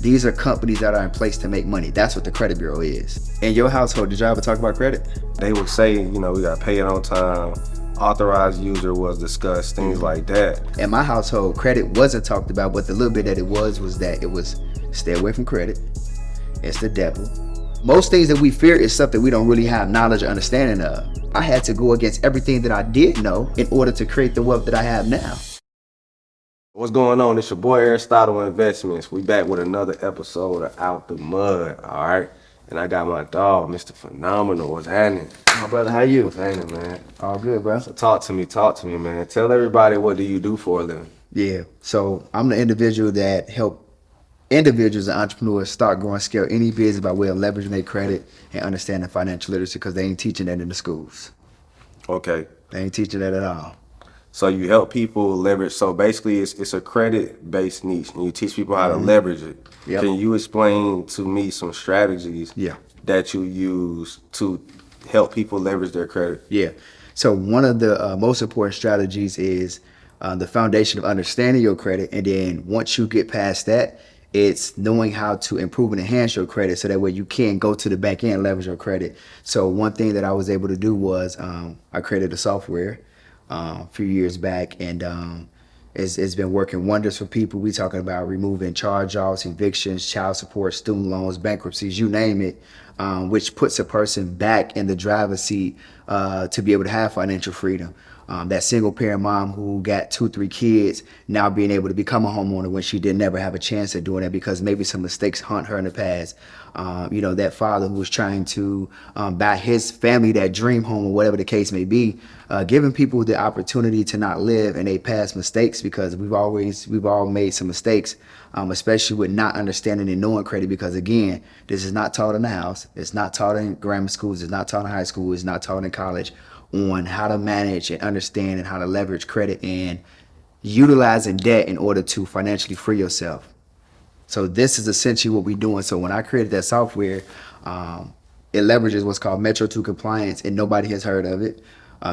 These are companies that are in place to make money. That's what the credit bureau is. In your household, did y'all ever talk about credit? They would say, you know, we got to pay it on time. Authorized user was discussed, things like that. In my household, credit wasn't talked about, but the little bit that it was that it was stay away from credit. It's the devil. Most things that we fear is something we don't really have knowledge or understanding of. I had to go against everything that I did know in order to create the wealth that I have now. What's going on? It's your boy Aristotle Investments. We back with another episode of Out the Mud, all right? And I got my dog, Mr. Phenomenal. What's happening? My brother, how you? What's happening, man? All good, bro. So talk to me, man. Tell everybody, what do you do for a living? Yeah, so I'm the individual that help individuals and entrepreneurs start, growing, scale any business by way of leveraging their credit and understanding financial literacy, because they ain't teaching that in the schools. Okay. They ain't teaching that at all. So you help people leverage. So basically, it's a credit-based niche, and you teach people how to leverage it. Yep. Can you explain to me some strategies that you use to help people leverage their credit? Yeah. So one of the most important strategies is the foundation of understanding your credit, and then once you get past that, it's knowing how to improve and enhance your credit, so that way you can go to the back end and leverage your credit. So one thing that I was able to do was I created a software a few years back, and it's been working wonders for people. We talking about removing charge-offs, evictions, child support, student loans, bankruptcies, you name it, which puts a person back in the driver's seat to be able to have financial freedom. That single parent mom who got 2-3 kids now being able to become a homeowner when she didn't never have a chance at doing that because maybe some mistakes haunt her in the past. That father who was trying to buy his family that dream home, or whatever the case may be, giving people the opportunity to not live in their past mistakes, because we've all made some mistakes, especially with not understanding and knowing credit, because again, this is not taught in the house. It's not taught in grammar schools. It's not taught in high school. It's not taught in college, on how to manage and understand and how to leverage credit and utilizing debt in order to financially free yourself. So this is essentially what we're doing. So when I created that software, it leverages what's called Metro 2 compliance, and nobody has heard of it.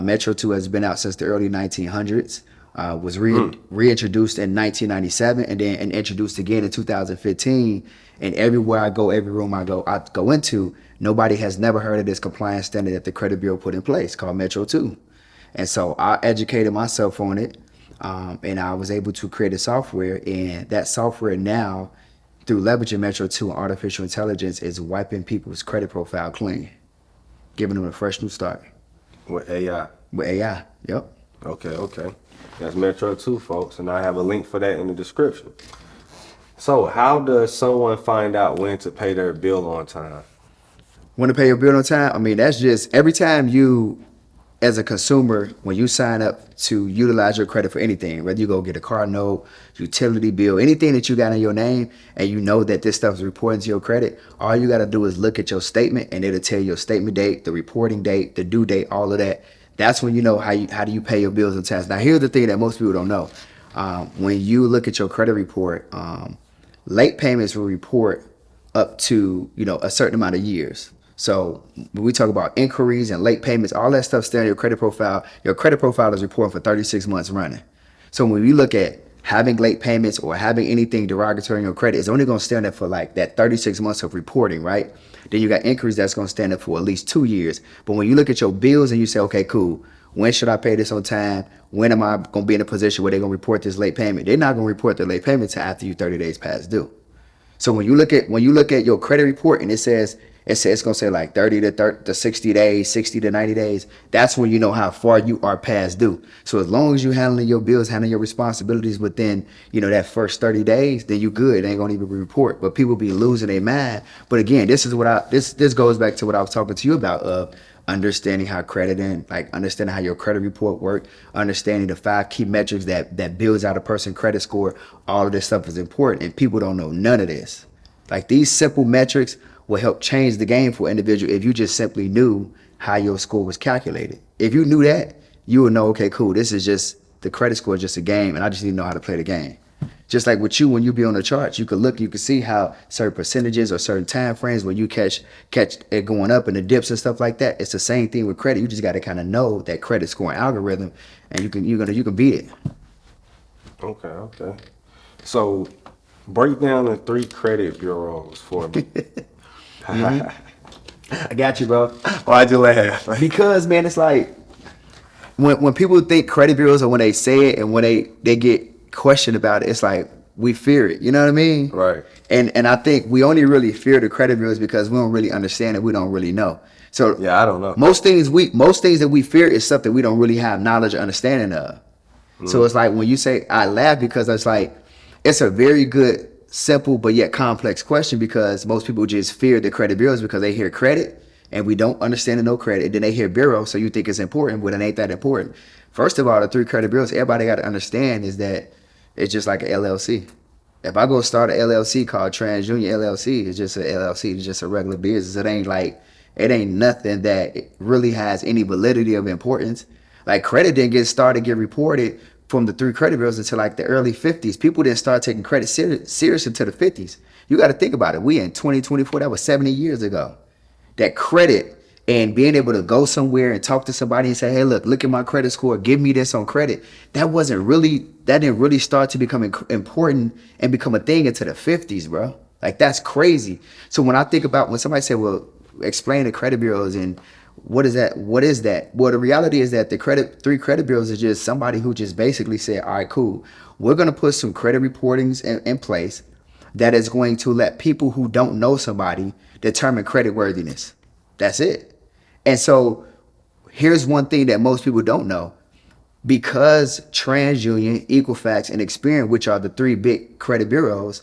Metro 2 has been out since the early 1900s, was reintroduced in 1997, and then introduced again in 2015. And everywhere I go, every room I go into, nobody has never heard of this compliance standard that the credit bureau put in place called Metro 2. And so I educated myself on it, and I was able to create a software, and that software now, through leveraging Metro 2 and artificial intelligence, is wiping people's credit profile clean, giving them a fresh new start. With AI? With AI, yep. Okay. That's Metro 2, folks, and I have a link for that in the description. So how does someone find out when to pay their bill on time? When to pay your bill on time? I mean, that's just every time you, as a consumer, when you sign up to utilize your credit for anything, whether you go get a car note, utility bill, anything that you got in your name, and you know that this stuff is reporting to your credit, all you got to do is look at your statement, and it'll tell you your statement date, the reporting date, the due date, all of that. That's when you know how do you pay your bills on time. Now, here's the thing that most people don't know. When you look at your credit report, late payments will report up to a certain amount of years. So when we talk about inquiries and late payments, all that stuff stays on your credit profile. Your credit profile is reporting for 36 months running. So when you look at having late payments or having anything derogatory in your credit, it's only going to stand up for like that 36 months of reporting, right? Then you got inquiries that's going to stand up for at least 2 years. But when you look at your bills and you say, okay, cool, when should I pay this on time? When am I going to be in a position where they're going to report this late payment? They're not going to report the late payment until after you 30 days past due. So when you look at your credit report and it's going to say like 30 to 60 days, 60 to 90 days, that's when you know how far you are past due. So as long as you handling your bills, handling your responsibilities within, that first 30 days, then you good. They ain't going to even report. But people be losing their mind. But again, this goes back to what I was talking to you about, of understanding how credit and like understanding how your credit report work, understanding the 5 key metrics that builds out a person's credit score. All of this stuff is important, and people don't know none of this. Like, these simple metrics will help change the game for an individual if you just simply knew how your score was calculated. If you knew that, you would know, okay, cool, this is just, the credit score is just a game, and I just need to know how to play the game. Just like with you, when you be on the charts, you can see how certain percentages or certain time frames when you catch it going up and the dips and stuff like that. It's the same thing with credit. You just got to kind of know that credit scoring algorithm, and you can beat it. Okay. So Break down the 3 credit bureaus for me. I got you, bro. Why'd you laugh? Because man, it's like when people think credit bureaus or when they say it and when they get questioned about it, it's like we fear it. You know what I mean? Right. And I think we only really fear the credit bureaus because we don't really understand it. We don't really know. So Yeah, I don't know. most things that we fear is something we don't really have knowledge or understanding of. So it's like when you say I laugh because it's like it's a very good, simple but yet complex question because most people just fear the credit bureaus because they hear credit and we don't understand the no credit. And then they hear bureau, so you think it's important, but it ain't that important. First of all, the 3 credit bureaus, everybody got to understand is that it's just like an LLC. If I go start an LLC called TransUnion LLC, it's just an LLC, it's just a regular business. It ain't nothing that really has any validity of importance. Like credit didn't get reported from the 3 credit bureaus until like the early 50s. People didn't start taking credit serious until the 50s. You got to think about it. We in 2024, that was 70 years ago. That credit and being able to go somewhere and talk to somebody and say, hey, look at my credit score, give me this on credit. That didn't really start to become important and become a thing until the 50s, bro. Like that's crazy. So when I think about when somebody said, well, explain the credit bureaus and what is that? What is that? Well, the reality is that the 3 credit bureaus is just somebody who just basically said, all right, cool. We're going to put some credit reportings in place that is going to let people who don't know somebody determine credit worthiness. That's it. And so here's one thing that most people don't know. Because TransUnion, Equifax, and Experian, which are the 3 big credit bureaus,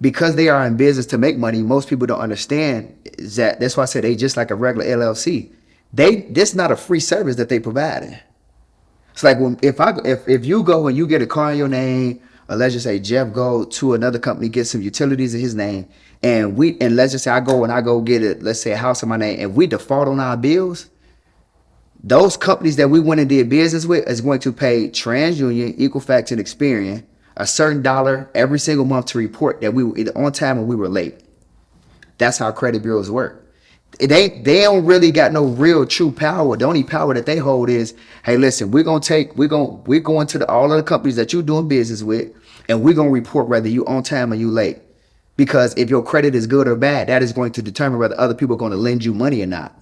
because they are in business to make money, most people don't understand is that's why I said they just like a regular LLC. This is not a free service that they provide. It's like if you go and you get a car in your name, or let's just say Jeff go to another company, get some utilities in his name, and let's just say I go get let's say a house in my name, and we default on our bills, those companies that we went and did business with is going to pay TransUnion, Equifax, and Experian a certain dollar every single month to report that we were either on time or we were late. That's how credit bureaus work. They don't really got no real true power. The only power that they hold is, hey, listen, we're going to all of the companies that you're doing business with, and we're going to report whether you on time or you late. Because if your credit is good or bad, that is going to determine whether other people are going to lend you money or not.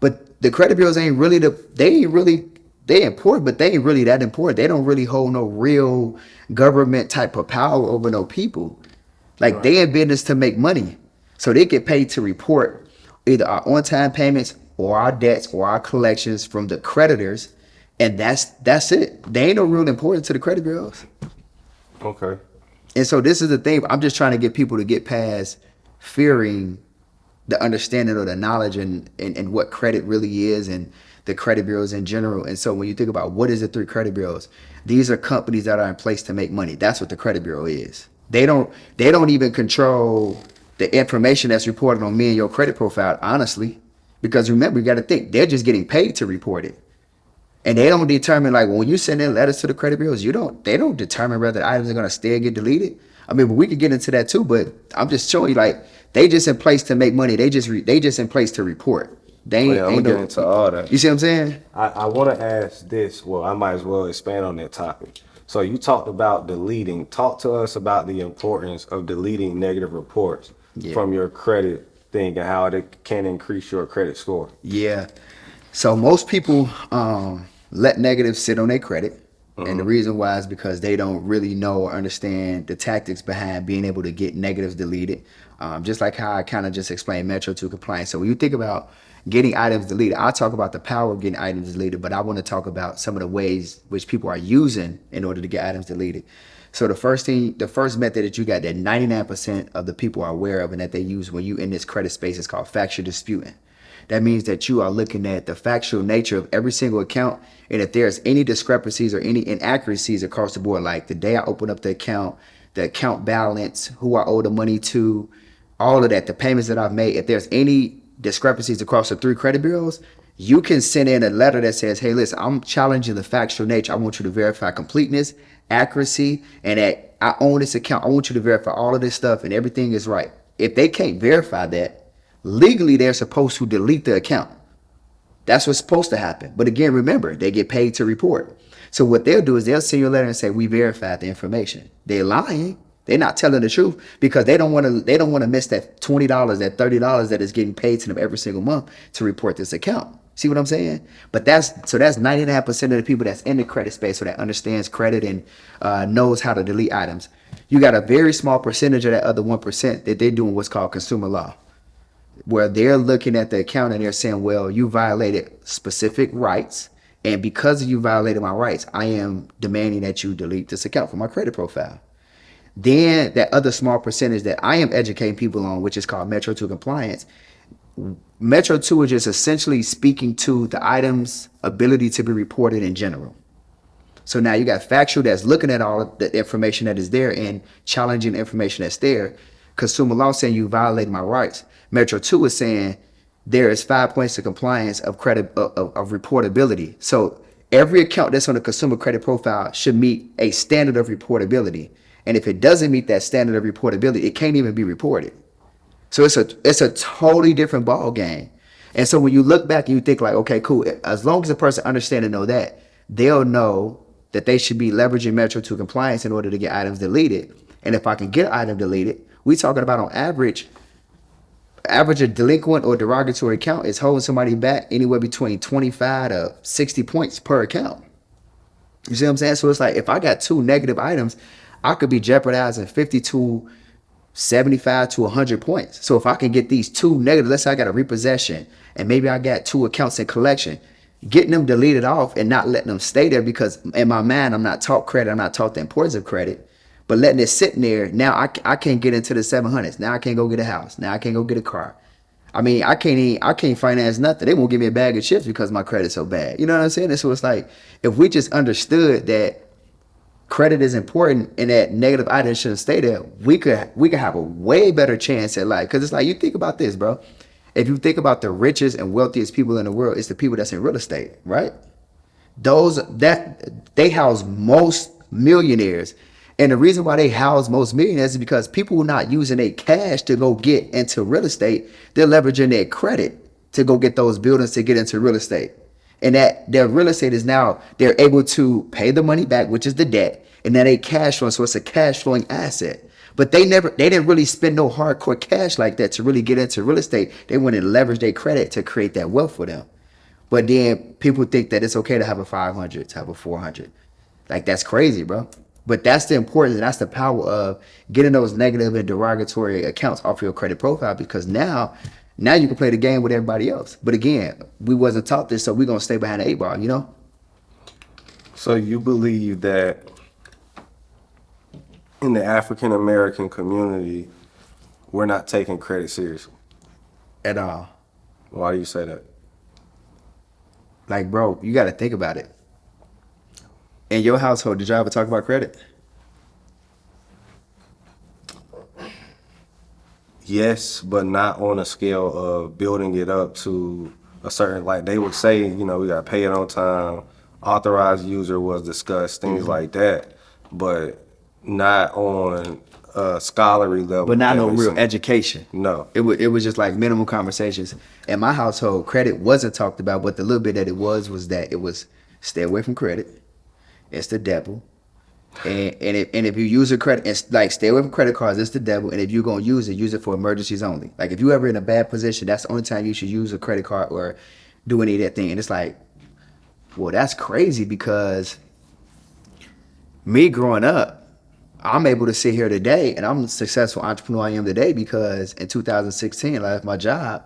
But the credit bureaus they important, but they ain't really that important. They don't really hold no real government type of power over no people. Like they in business to make money. So they get paid to report either our on-time payments or our debts or our collections from the creditors. And that's it. They ain't no real importance to the credit bureaus. Okay. And so this is the thing. I'm just trying to get people to get past fearing the understanding or the knowledge and what credit really is and the credit bureaus in general. And so when you think about what is the 3 credit bureaus, these are companies that are in place to make money. That's what the credit bureau is. They don't even control the information that's reported on me and your credit profile, honestly. Because remember, you got to think, they're just getting paid to report it. And they don't determine, like, when you send in letters to the credit bureaus, they don't determine whether items are going to stay or get deleted. I mean, but we could get into that too, but I'm just showing you, like, they just in place to make money. They just in place to report. They ain't, I'm going to get into all that. You see what I'm saying? I want to ask this. Well, I might as well expand on that topic. So you talked about deleting. Talk to us about the importance of deleting negative reports from your credit thing and how it can increase your credit score. Yeah. So most people let negatives sit on their credit. And the reason why is because they don't really know or understand the tactics behind being able to get negatives deleted. Just like how I kind of just explained Metro 2 compliance. So when you think about getting items deleted, I'll talk about the power of getting items deleted, but I want to talk about some of the ways which people are using in order to get items deleted. So the first method that you got that 99% of the people are aware of and that they use when you in this credit space is called factual disputing. That means that you are looking at the factual nature of every single account. And if there's any discrepancies or any inaccuracies across the board, like the day I open up the account balance, who I owe the money to, all of that, the payments that I've made, if there's any discrepancies across the 3 credit bureaus, you can send in a letter that says, hey, listen, I'm challenging the factual nature. I want you to verify completeness, accuracy, and that I own this account. I want you to verify all of this stuff and everything is right. If they can't verify that, legally, they're supposed to delete the account. That's what's supposed to happen. But again, remember, they get paid to report. So what they'll do is they'll send you a letter and say, we verified the information. They're lying, They're not telling the truth because they don't want to miss that $20, that $30 that is getting paid to them every single month to report this account. See what I'm saying? But that's 99% of the people that's in the credit space, so that understands credit and knows how to delete items. You got a very small percentage of that other 1% that they're doing what's called consumer law, where they're looking at the account and they're saying, well, you violated specific rights. And because you violated my rights, I am demanding that you delete this account from my credit profile. Then that other small percentage that I am educating people on, which is called Metro 2 compliance. Metro 2 is just essentially speaking to the item's ability to be reported in general. So now you got factual that's looking at all of the information that is there and challenging the information that's there. Consumer law saying you violated my rights. Metro 2 is saying there is 5 points of compliance of credit of reportability. So every account that's on the consumer credit profile should meet a standard of reportability. And if it doesn't meet that standard of reportability, it can't even be reported. So it's a totally different ball game. And so when you look back and you think like, okay, cool. As long as a person understands and know that, they'll know that they should be leveraging Metro 2 compliance in order to get items deleted. And if I can get an item deleted, we talking about on average a delinquent or derogatory account is holding somebody back anywhere between 25 to 60 points per account. You see what I'm saying? So it's like if I got 2 negative items, I could be jeopardizing 50 to 75 to 100 points. So if I can get these 2 negative, let's say I got a repossession and maybe I got 2 accounts in collection, getting them deleted off and not letting them stay there, because in my mind, I'm not taught credit. I'm not taught the importance of credit, but letting it sitting there. Now I can't get into the 700s. Now I can't go get a house. Now I can't go get a car. I mean, I can't finance nothing. They won't give me a bag of chips because my credit's so bad. You know what I'm saying? And so it's like, if we just understood that credit is important and that negative items shouldn't stay there, we could have a way better chance at life. Because it's like, you think about this, bro. If you think about the richest and wealthiest people in the world, it's the people that's in real estate, right? They house most millionaires. And the reason why they house most millionaires is because people are not using their cash to go get into real estate. They're leveraging their credit to go get those buildings to get into real estate. And that their real estate is now, they're able to pay the money back, which is the debt, and then they cash flow. So it's a cash flowing asset. But they didn't really spend no hardcore cash like that to really get into real estate. They went and leveraged their credit to create that wealth for them. But then people think that it's okay to have a 500, to have a 400. Like, that's crazy, bro. But that's the importance, and that's the power of getting those negative and derogatory accounts off your credit profile, because now you can play the game with everybody else. But again, we wasn't taught this, so we're going to stay behind the 8 ball, you know? So you believe that in the African American community, we're not taking credit seriously? At all. Why do you say that? Like, bro, you got to think about it. In your household, did y'all ever talk about credit? Yes, but not on a scale of building it up to a certain, like they would say, we got to pay it on time. Authorized user was discussed, things like that, but not on a scholarly level. But not no real education. No. It was just like minimal conversations. In my household, credit wasn't talked about, but the little bit that it was that it was stay away from credit. It's the devil. And if you use a credit, it's like stay away from credit cards, it's the devil. And if you're gonna use it for emergencies only. Like if you ever in a bad position, that's the only time you should use a credit card or do any of that thing. And it's like, well, that's crazy, because me growing up, I'm able to sit here today and I'm the successful entrepreneur I am today because in 2016 I left my job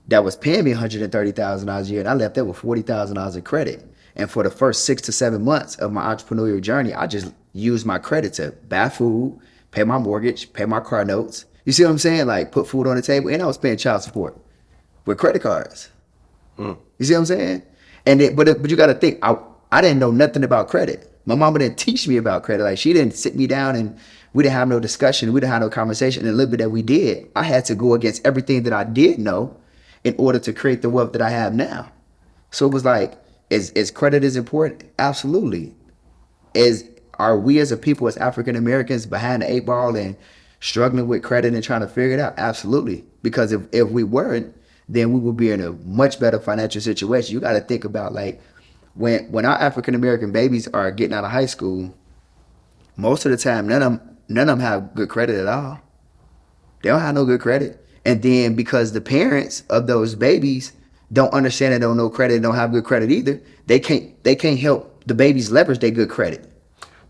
that was paying me $130,000 a year, and I left there with $40,000 in credit. And for the first 6 to 7 months of my entrepreneurial journey, I just used my credit to buy food, pay my mortgage, pay my car notes. You see what I'm saying? Like put food on the table, and I was paying child support with credit cards. You see what I'm saying? And but you got to think, I didn't know nothing about credit. My mama didn't teach me about credit. Like she didn't sit me down and we didn't have no discussion. We didn't have no conversation. And a little bit that we did, I had to go against everything that I did know in order to create the wealth that I have now. So it was like, is credit is important? Absolutely. Are we as a people, as African Americans, behind the 8 ball and struggling with credit and trying to figure it out? Absolutely. Because if we weren't, then we would be in a much better financial situation. You got to think about, like, when our African American babies are getting out of high school, most of the time none none of them have good credit at all. They don't have no good credit. And then because the parents of those babies don't understand and don't know credit, don't have good credit either, they can't help the babies leverage their good credit.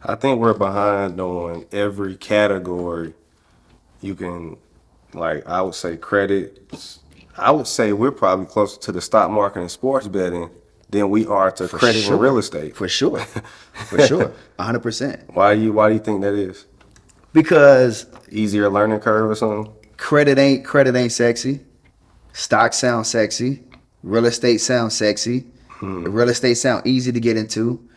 I think we're behind on every category you can, like, I would say credit. I would say we're probably closer to the stock market and sports betting than we are to credit and real estate. For sure. For sure. 100%. Why do you think that is? Because Easier learning curve or something? credit ain't sexy. Stock sounds sexy. Real estate sounds sexy. Real estate sound easy to get into.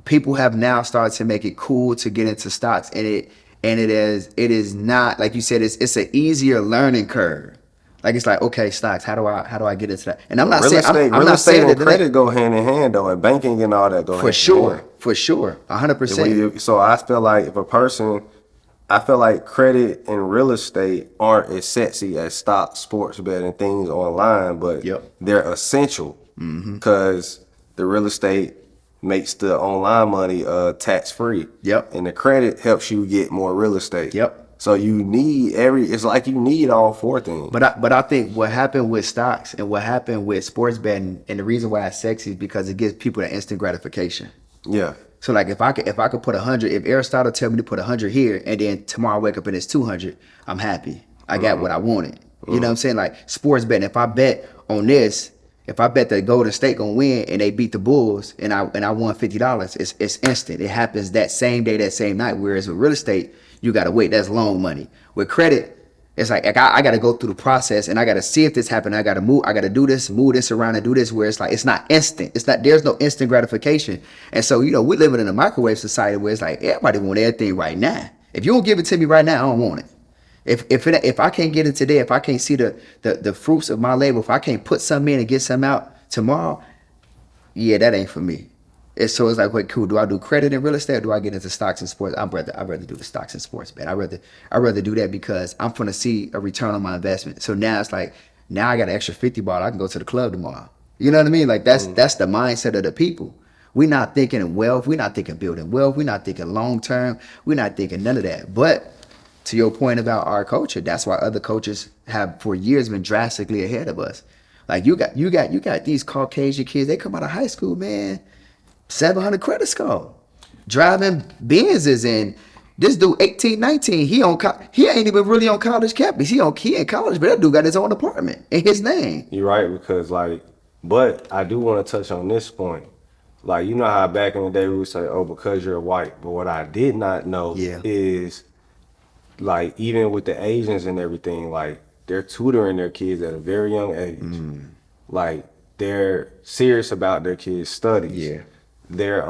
People have now started to make it cool to get into stocks, and it is not, like you said, it's an easier learning curve. Like it's like, okay, stocks, how do I get into that? And I'm not saying I'm real not estate saying and that credit go hand in hand though, and banking and all that go hand in hand. for sure, 100%. So I feel like if a person, I feel like credit and real estate aren't as sexy as stock, sports betting, things online, but they're essential because the real estate makes the online money tax free. And the credit helps you get more real estate. So you need it's like you need all four things. But I think what happened with stocks and what happened with sports betting, and the reason why it's sexy is because it gives people that instant gratification. So like if I could put 100, if Aristotle tell me to put 100 here, and then tomorrow I wake up and it's 200, I'm happy. I got what I wanted. You know what I'm saying? Like sports betting, if I bet on this, if I bet that Golden State gonna win and they beat the Bulls and I won $50, it's instant. It happens that same day, that same night. Whereas with real estate, you gotta wait. That's long money. With credit, it's like I gotta go through the process and I gotta see if this happened. I gotta do this, move this around and do this. Where it's like it's not instant. There's no instant gratification. And so we're living in a microwave society where it's like everybody want everything right now. If you don't give it to me right now, I don't want it. If I can't get it today, if I can't see the fruits of my labor, if I can't put something in and get something out tomorrow, yeah, that ain't for me. So it's like, wait, cool. Do I do credit and real estate, or do I get into stocks and sports? I'd rather do the stocks and sports, man. I'd rather do that because I'm gonna see a return on my investment. So now it's like, now I got an extra $50. I can go to the club tomorrow. You know what I mean? Like that's the mindset of the people. We're not thinking of wealth. We're not thinking building wealth. We're not thinking long term. We're not thinking none of that. But to your point about our culture, that's why other coaches have for years been drastically ahead of us. Like you got these Caucasian kids. They come out of high school, man, 700 credit score, driving Benzes, and this dude 18, 19. He ain't even really on college campus. He in college, but that dude got his own apartment in his name. You're right, because but I do want to touch on this point. Like, you know how back in the day we would say, oh, because you're white. But what I did not know is, like, even with the Asians and everything, like, they're tutoring their kids at a very young age. Like, they're serious about their kids' studies. They're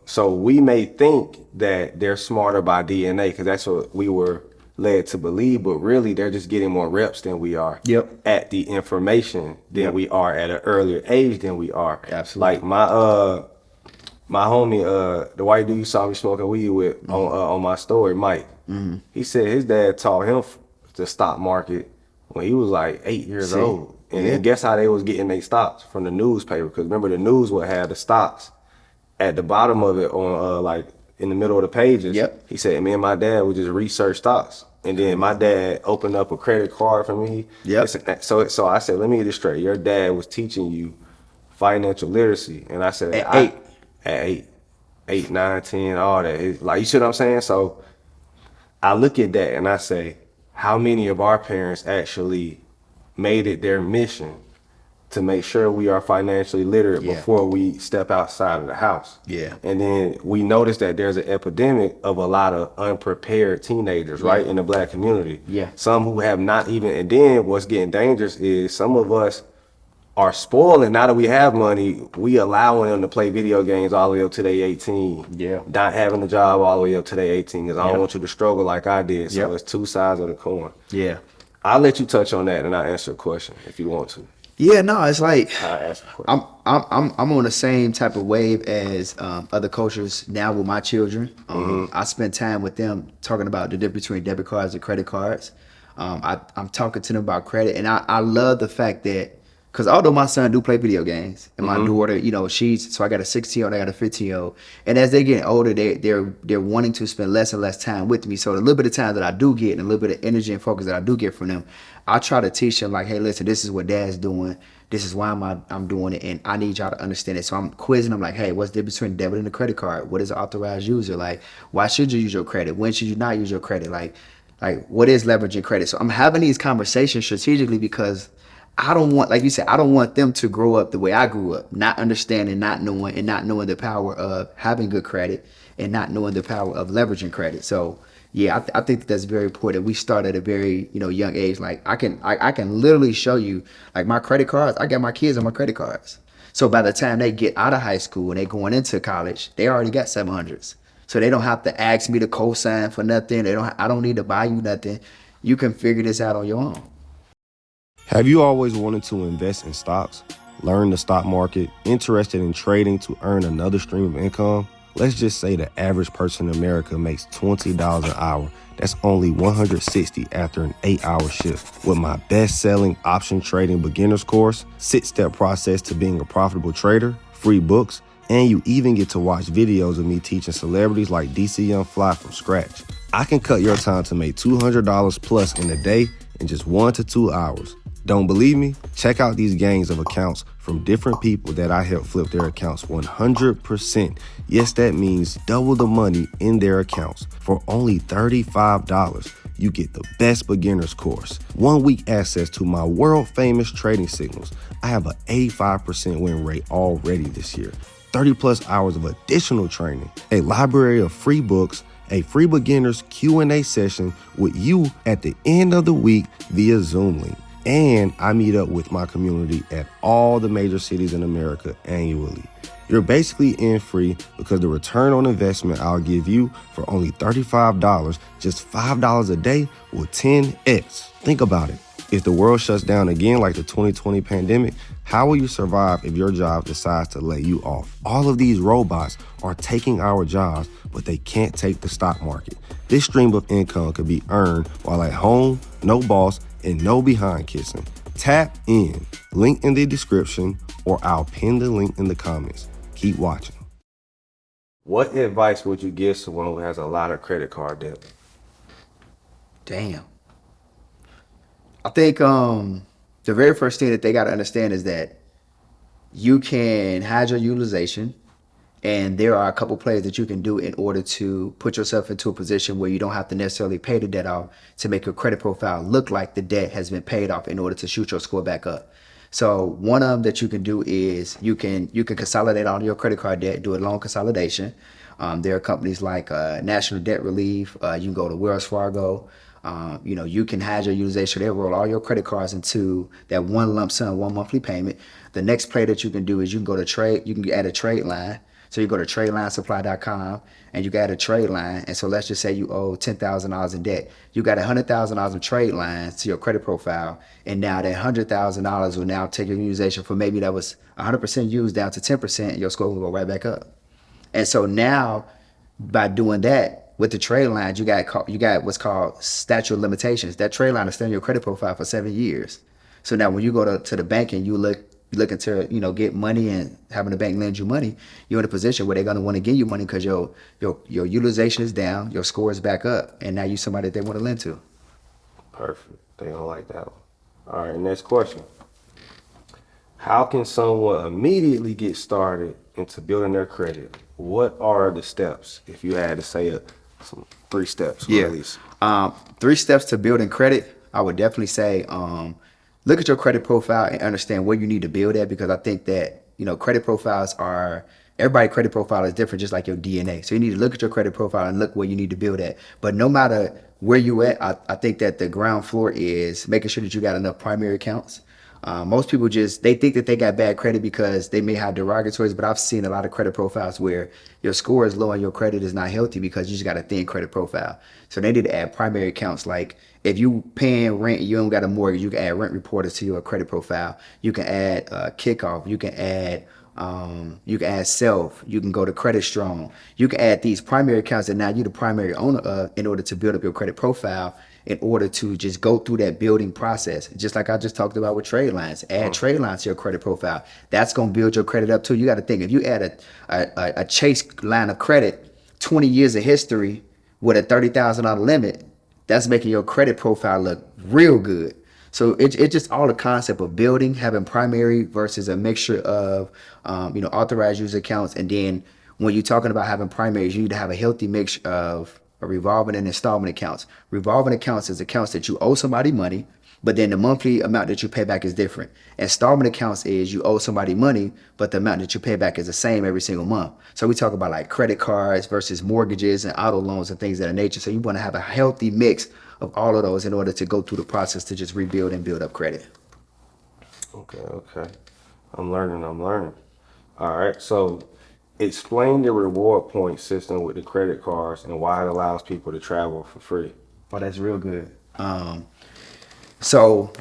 so we may think that they're smarter by DNA because that's what we were led to believe, but really they're just getting more reps than we are at the information than we are at an earlier age than we are. Absolutely. Like my homie, the white dude you saw me smoking weed with on my story, Mike. He said his dad taught him the stock market when he was like 8 years old. And then guess how they was getting their stocks? From the newspaper. Because remember, the news would have the stocks at the bottom of it on like in the middle of the pages. He said, me and my dad would just research stocks. And then my dad opened up a credit card for me. So I said, let me get this straight. Your dad was teaching you financial literacy. And I said, at 8, 9, 10, all that. Like, you see what I'm saying? So I look at that and I say, how many of our parents actually made it their mission to make sure we are financially literate before we step outside of the house? And then we notice that there's an epidemic of a lot of unprepared teenagers, right, in the black community. Some who have not even, and then what's getting dangerous is some of us are spoiling. Now that we have money, we allowing them to play video games all the way up to they 18. Not having a job all the way up to they 18 because I don't want you to struggle like I did. So it's two sides of the coin. I'll let you touch on that and I'll answer a question if you want to. No, it's like I'm on the same type of wave as other cultures now with my children. I spend time with them talking about the difference between debit cards and credit cards. I'm talking to them about credit, and I love the fact that Because although my son do play video games, and my daughter, so I got a 16-year-old, I got a 15-year-old, and as they get older, they're wanting to spend less and less time with me. So the little bit of time that I do get, and a little bit of energy and focus that I do get from them, I try to teach them like, hey, listen, this is what Dad's doing. This is why I'm doing it, and I need y'all to understand it. So I'm quizzing them like, hey, what's the difference between debit and a credit card? What is an authorized user? Like, why should you use your credit? When should you not use your credit? Like what is leveraging credit? So I'm having these conversations strategically because I don't want, like you said, I don't want them to grow up the way I grew up, not understanding, not knowing the power of having good credit and not knowing the power of leveraging credit. So yeah, I think that's very important. We start at a very young age. Like I can literally show you like my credit cards. I got my kids on my credit cards. So by the time they get out of high school and they going into college, they already got 700s. So they don't have to ask me to co-sign for nothing. I don't need to buy you nothing. You can figure this out on your own. Have you always wanted to invest in stocks, learn the stock market, interested in trading to earn another stream of income? Let's just say the average person in America makes $20 an hour. That's only $160 after an 8-hour shift. With my best-selling option trading beginners course, 6-step process to being a profitable trader, free books, and you even get to watch videos of me teaching celebrities like DC Young Fly from scratch. I can cut your time to make $200 plus in a day in just 1 to 2 hours. Don't believe me? Check out these gangs of accounts from different people that I help flip their accounts 100%. Yes, that means double the money in their accounts. For only $35, you get the best beginners course, 1 week access to my world famous trading signals. I have an 85% win rate already this year, 30 plus hours of additional training, a library of free books, a free beginners Q&A session with you at the end of the week via Zoom link. And I meet up with my community at all the major cities in America annually. You're basically in free because the return on investment I'll give you for only $35, just $5 a day, will 10x. Think about it. If the world shuts down again like the 2020 pandemic, how will you survive if your job decides to lay you off? All of these robots are taking our jobs, but they can't take the stock market. This stream of income could be earned while at home, no boss, and no behind kissing. Tap in. Link in the description, or I'll pin the link in the comments. Keep watching. What advice would you give someone who has a lot of credit card debt? Damn. I think the very first thing that they got to understand is that you can hide your utilization, and there are a couple plays that you can do in order to put yourself into a position where you don't have to necessarily pay the debt off to make your credit profile look like the debt has been paid off in order to shoot your score back up. So one of them that you can do is you can consolidate all your credit card debt, do a loan consolidation. There are companies like National Debt Relief. You can go to Wells Fargo. You can hide your utilization. They'll roll all your credit cards into that one lump sum, one monthly payment. The next play that you can do is you can go to trade. You can add a trade line. So you go to TradeLineSupply.com and you got a trade line. And so let's just say you owe $10,000 in debt. You got $100,000 in trade lines to your credit profile. And now that $100,000 will now take your utilization from maybe that was 100% used down to 10%, and your score will go right back up. And so now by doing that with the trade lines, you got what's called statute of limitations. That trade line is still in your credit profile for 7 years. So now when you go to the bank and you looking to get money and having the bank lend you money, you're in a position where they're going to want to give you money because your utilization is down, your score is back up, and now you're somebody that they want to lend to. Perfect. They don't like that one. All right, next question. How can someone immediately get started into building their credit? What are the steps, if you had to say some 3 steps, or at least? 3 steps to building credit. I would definitely say look at your credit profile and understand where you need to build at, because I think that credit profiles everybody's credit profile is different, just like your DNA. So you need to look at your credit profile and look where you need to build at. But no matter where you at, I think that the ground floor is making sure that you got enough primary accounts. Most people they think that they got bad credit because they may have derogatories, but I've seen a lot of credit profiles where your score is low and your credit is not healthy because you just got a thin credit profile. So they need to add primary accounts. Like if you paying rent, you don't got a mortgage, you can add rent reporters to your credit profile. You can add kickoff. You can add self. You can go to Credit Strong. You can add these primary accounts that now you're the primary owner of in order to build up your credit profile. in order to just go through that building process. Just like I just talked about with trade lines, add trade lines to your credit profile. That's going to build your credit up too. You got to think, if you add a Chase line of credit, 20 years of history with a $30,000 limit, that's making your credit profile look real good. So it's just all the concept of building, having primary versus a mixture of, authorized user accounts. And then when you're talking about having primaries, you need to have a healthy mix of a revolving and installment accounts. Revolving accounts is accounts that you owe somebody money, but then the monthly amount that you pay back is different. Installment accounts is you owe somebody money, but the amount that you pay back is the same every single month. So we talk about like credit cards versus mortgages and auto loans and things of that nature. So you want to have a healthy mix of all of those in order to go through the process to just rebuild and build up credit. Okay. I'm learning. All right. So explain the reward point system with the credit cards and why it allows people to travel for free. Oh, that's real good. So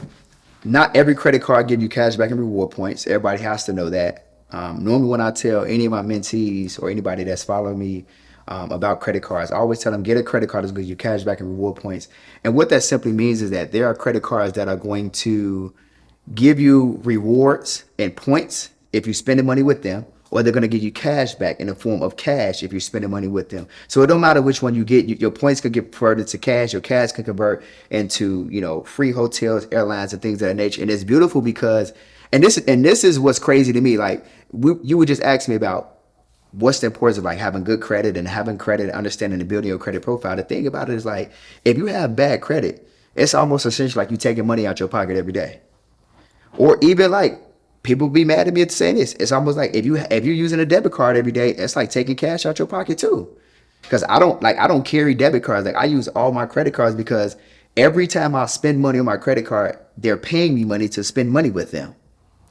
not every credit card gives you cash back and reward points. Everybody has to know that. Normally when I tell any of my mentees or anybody that's following me about credit cards, I always tell them, get a credit card that's going to give you cash back and reward points. And what that simply means is that there are credit cards that are going to give you rewards and points if you're spending money with them, or they're going to give you cash back in the form of cash if you're spending money with them. So it don't matter which one you get, your points could get converted to cash, your cash can convert into, free hotels, airlines, and things of that nature. And it's beautiful because, and this is what's crazy to me. Like you would just ask me about what's the importance of like having good credit and having credit, understanding and building your credit profile. The thing about it is like, if you have bad credit, it's almost essentially like you taking money out your pocket every day. Or even like, people be mad at me at saying this. It's almost like if you're using a debit card every day, it's like taking cash out your pocket too. Because I don't carry debit cards. Like I use all my credit cards because every time I spend money on my credit card, they're paying me money to spend money with them.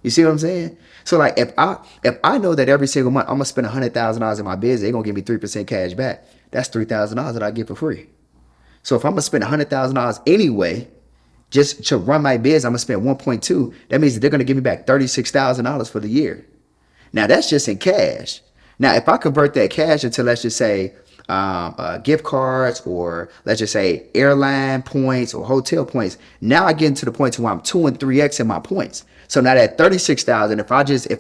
You see what I'm saying? So like if I know that every single month I'm gonna spend $100,000 in my business, they're gonna give me 3% cash back. That's $3,000 that I get for free. So if I'm gonna spend $100,000 anyway, just to run my business, I'm gonna spend 1.2. That means that they're gonna give me back $36,000 for the year. Now that's just in cash. Now if I convert that cash into, let's just say, gift cards, or let's just say airline points or hotel points, now I get into the point where I'm 2 and 3x in my points. So now that 36,000, if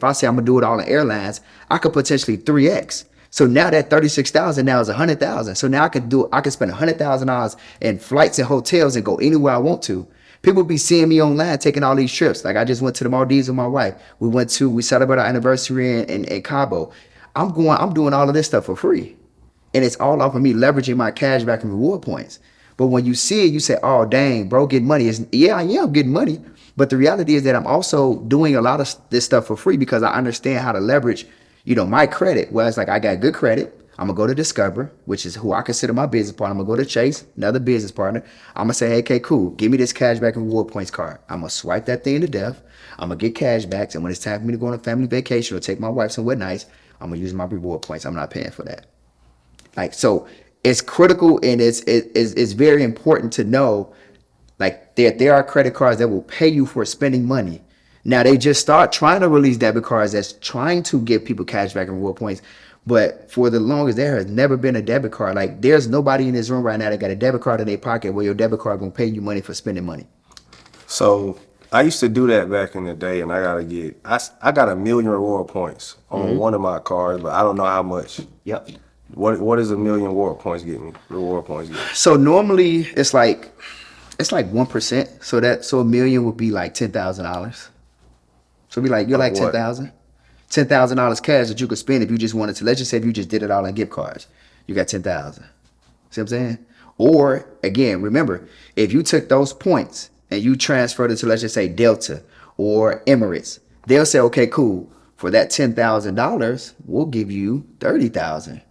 I say I'm gonna do it all in airlines, I could potentially 3x. So now that 36,000 now is 100,000. So now I could spend $100,000 in flights and hotels and go anywhere I want to. People be seeing me online taking all these trips. Like I just went to the Maldives with my wife. We celebrated our anniversary in Cabo. I'm doing all of this stuff for free. And it's all off of me leveraging my cash back and reward points. But when you see it, you say, oh, dang, bro, getting money. I am getting money. But the reality is that I'm also doing a lot of this stuff for free because I understand how to leverage, my credit. Well, it's like I got good credit. I'm going to go to Discover, which is who I consider my business partner. I'm going to go to Chase, another business partner. I'm going to say, hey, okay, cool. Give me this cash back and reward points card. I'm going to swipe that thing to death. I'm going to get cash backs. And when it's time for me to go on a family vacation or take my wife somewhere nice, I'm going to use my reward points. I'm not paying for that. Like, so it's critical, and it's very important to know, like, there are credit cards that will pay you for spending money. Now they just start trying to release debit cards that's trying to give people cash back and reward points. But for the longest, there has never been a debit card. Like there's nobody in this room right now that got a debit card in their pocket where your debit card gonna pay you money for spending money. So I used to do that back in the day, and I got 1 million reward points on one of my cards, but I don't know how much. Yep. What does 1 million reward points get me? So normally it's like 1%. So 1 million would be like $10,000. So it'd be like, you're like 10,000. $10,000 cash that you could spend if you just wanted to. Let's just say if you just did it all in gift cards, you got 10,000. See what I'm saying? Or again, remember, if you took those points and you transferred it to, let's just say, Delta or Emirates, they'll say, okay, cool. For that $10,000, we'll give you 30,000.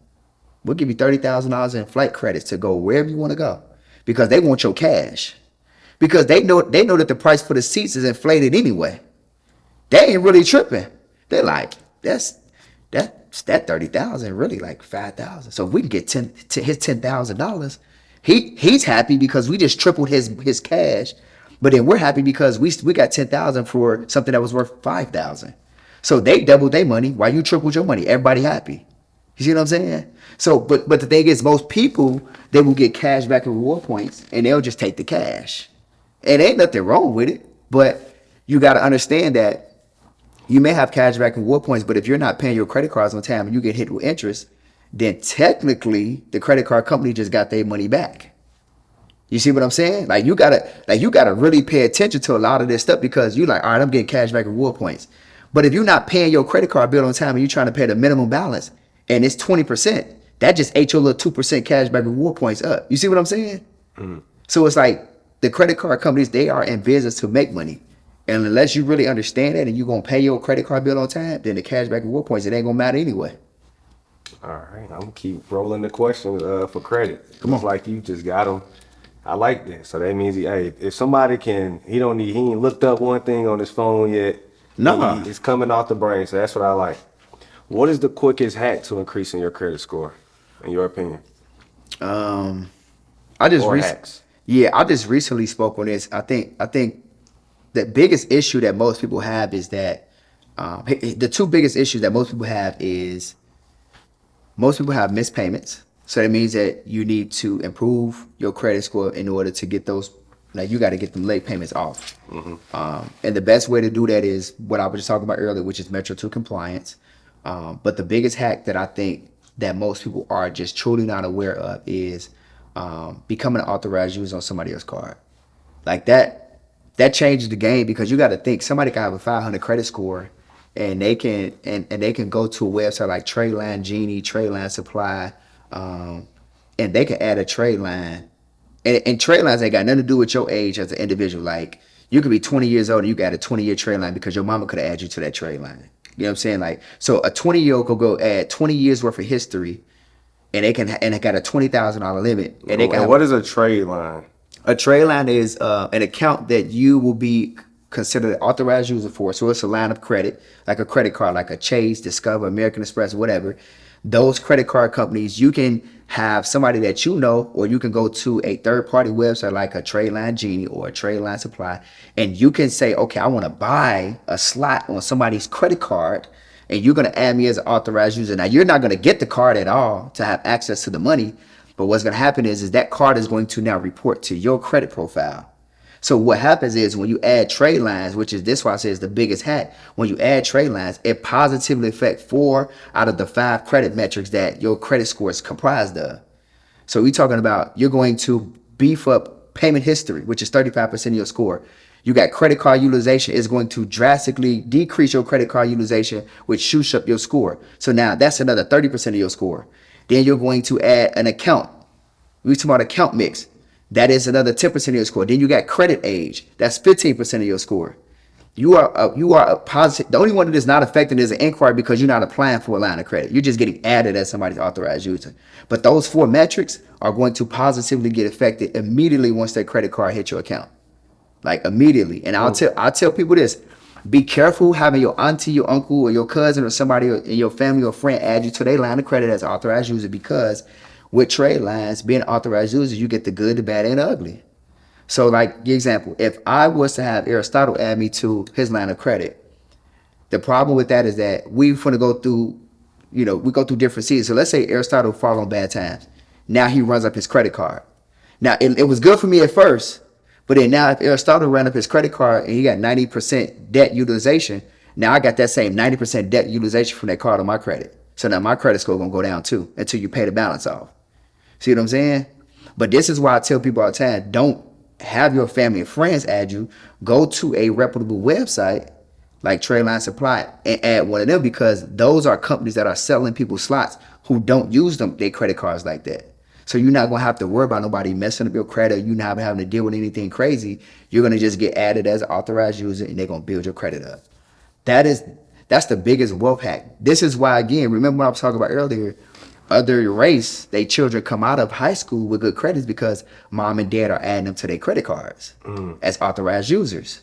We'll give you $30,000 in flight credits to go wherever you want to go, because they want your cash. Because they know that the price for the seats is inflated anyway. They ain't really tripping. They're like, that's that 30,000 really like 5,000. So if we can get his $10,000, he's happy because we just tripled his cash. But then we're happy because we got 10,000 for something that was worth 5,000. So they doubled their money while you tripled your money. Everybody happy. You You see what I'm saying? So, but the thing is, most people, they will get cash back and reward points, and they'll just take the cash. And ain't nothing wrong with it, but you got to understand that you may have cash back and reward points, but if you're not paying your credit cards on time and you get hit with interest, then technically the credit card company just got their money back. You see what I'm saying? Like you gotta really pay attention to a lot of this stuff, because you like, all right, I'm getting cash back and reward points. But if you're not paying your credit card bill on time and you're trying to pay the minimum balance and it's 20%, that just ate your little 2% cash back and reward points up. You see what I'm saying? So it's like the credit card companies, they are in business to make money. And unless you really understand that and you're gonna pay your credit card bill on time, then the cash back and reward points, it ain't gonna matter anyway. All right, I'm gonna keep rolling the questions for credit. Come on. It's like you just got them. I like that. So that means, hey, if somebody he ain't looked up one thing on his phone yet. No. It's coming off the brain. So that's what I like. What is the quickest hack to increasing your credit score, in your opinion? I just Or hacks. I just recently spoke on this. I think the biggest issue that most people have is that the two biggest issues that most people have is most people have missed payments. So that means that you need to improve your credit score in order to get those. Like you got to get them late payments off. And the best way to do that is what I was just talking about earlier, which is Metro 2 compliance. But the biggest hack that I think that most people are just truly not aware of is becoming an authorized user on somebody else's card. Like that changes the game, because you got to think somebody can have a 500 credit score and they can they can go to a website like Tradeline Genie, Tradeline Supply, and they can add a trade line. And trade lines ain't got nothing to do with your age as an individual. Like you could be 20 years old and you got a 20-year trade line because your mama could have added you to that trade line. You know what I'm saying? Like, so a 20-year-old could go add 20 years worth of history, and they got a $20,000 limit. And they can. And what is a trade line? A trade line is an account that you will be considered an authorized user for. So it's a line of credit, like a credit card, like a Chase, Discover, American Express, whatever. Those credit card companies, you can have somebody that you know, or you can go to a third-party website like a Tradeline Genie or a Tradeline Supply, and you can say, okay, I want to buy a slot on somebody's credit card, and you're going to add me as an authorized user. Now, you're not going to get the card at all to have access to the money, but what's going to happen is that card is going to now report to your credit profile. So what happens is when you add trade lines, which is this why I say is the biggest hack, when you add trade lines, it positively affects 4 out of the 5 credit metrics that your credit score is comprised of. So we're talking about you're going to beef up payment history, which is 35% of your score. You got credit card utilization is going to drastically decrease your credit card utilization, which shoots up your score. So now that's another 30% of your score. Then you're going to add an account. We're talking about account mix. That is another 10% of your score. Then you got credit age. That's 15% of your score. You are a positive. The only one that is not affected is an inquiry, because you're not applying for a line of credit. You're just getting added as somebody's authorized user. But those 4 metrics are going to positively get affected immediately once that credit card hits your account. Like immediately. And I'll tell people this. Be careful having your auntie, your uncle, or your cousin, or somebody in your family or friend add you to their line of credit as an authorized user, because with trade lines, being authorized users, you get the good, the bad, and the ugly. So like the example, if I was to have Aristotle add me to his line of credit, the problem with that is that we finna go through, we go through different seasons. So let's say Aristotle fall on bad times. Now he runs up his credit card. Now it was good for me at first, but then now if Aristotle ran up his credit card and he got 90% debt utilization, now I got that same 90% debt utilization from that card on my credit. So now my credit score gonna go down too until you pay the balance off. See what I'm saying? But this is why I tell people all the time, don't have your family and friends add you. Go to a reputable website like Tradeline Supply and add one of them, because those are companies that are selling people slots who don't use their credit cards like that. So you're not going to have to worry about nobody messing up your credit. You're not having to deal with anything crazy. You're going to just get added as an authorized user, and they're going to build your credit up. That's the biggest wealth hack. This is why, again, remember what I was talking about earlier, other race, they children come out of high school with good credits because mom and dad are adding them to their credit cards as authorized users.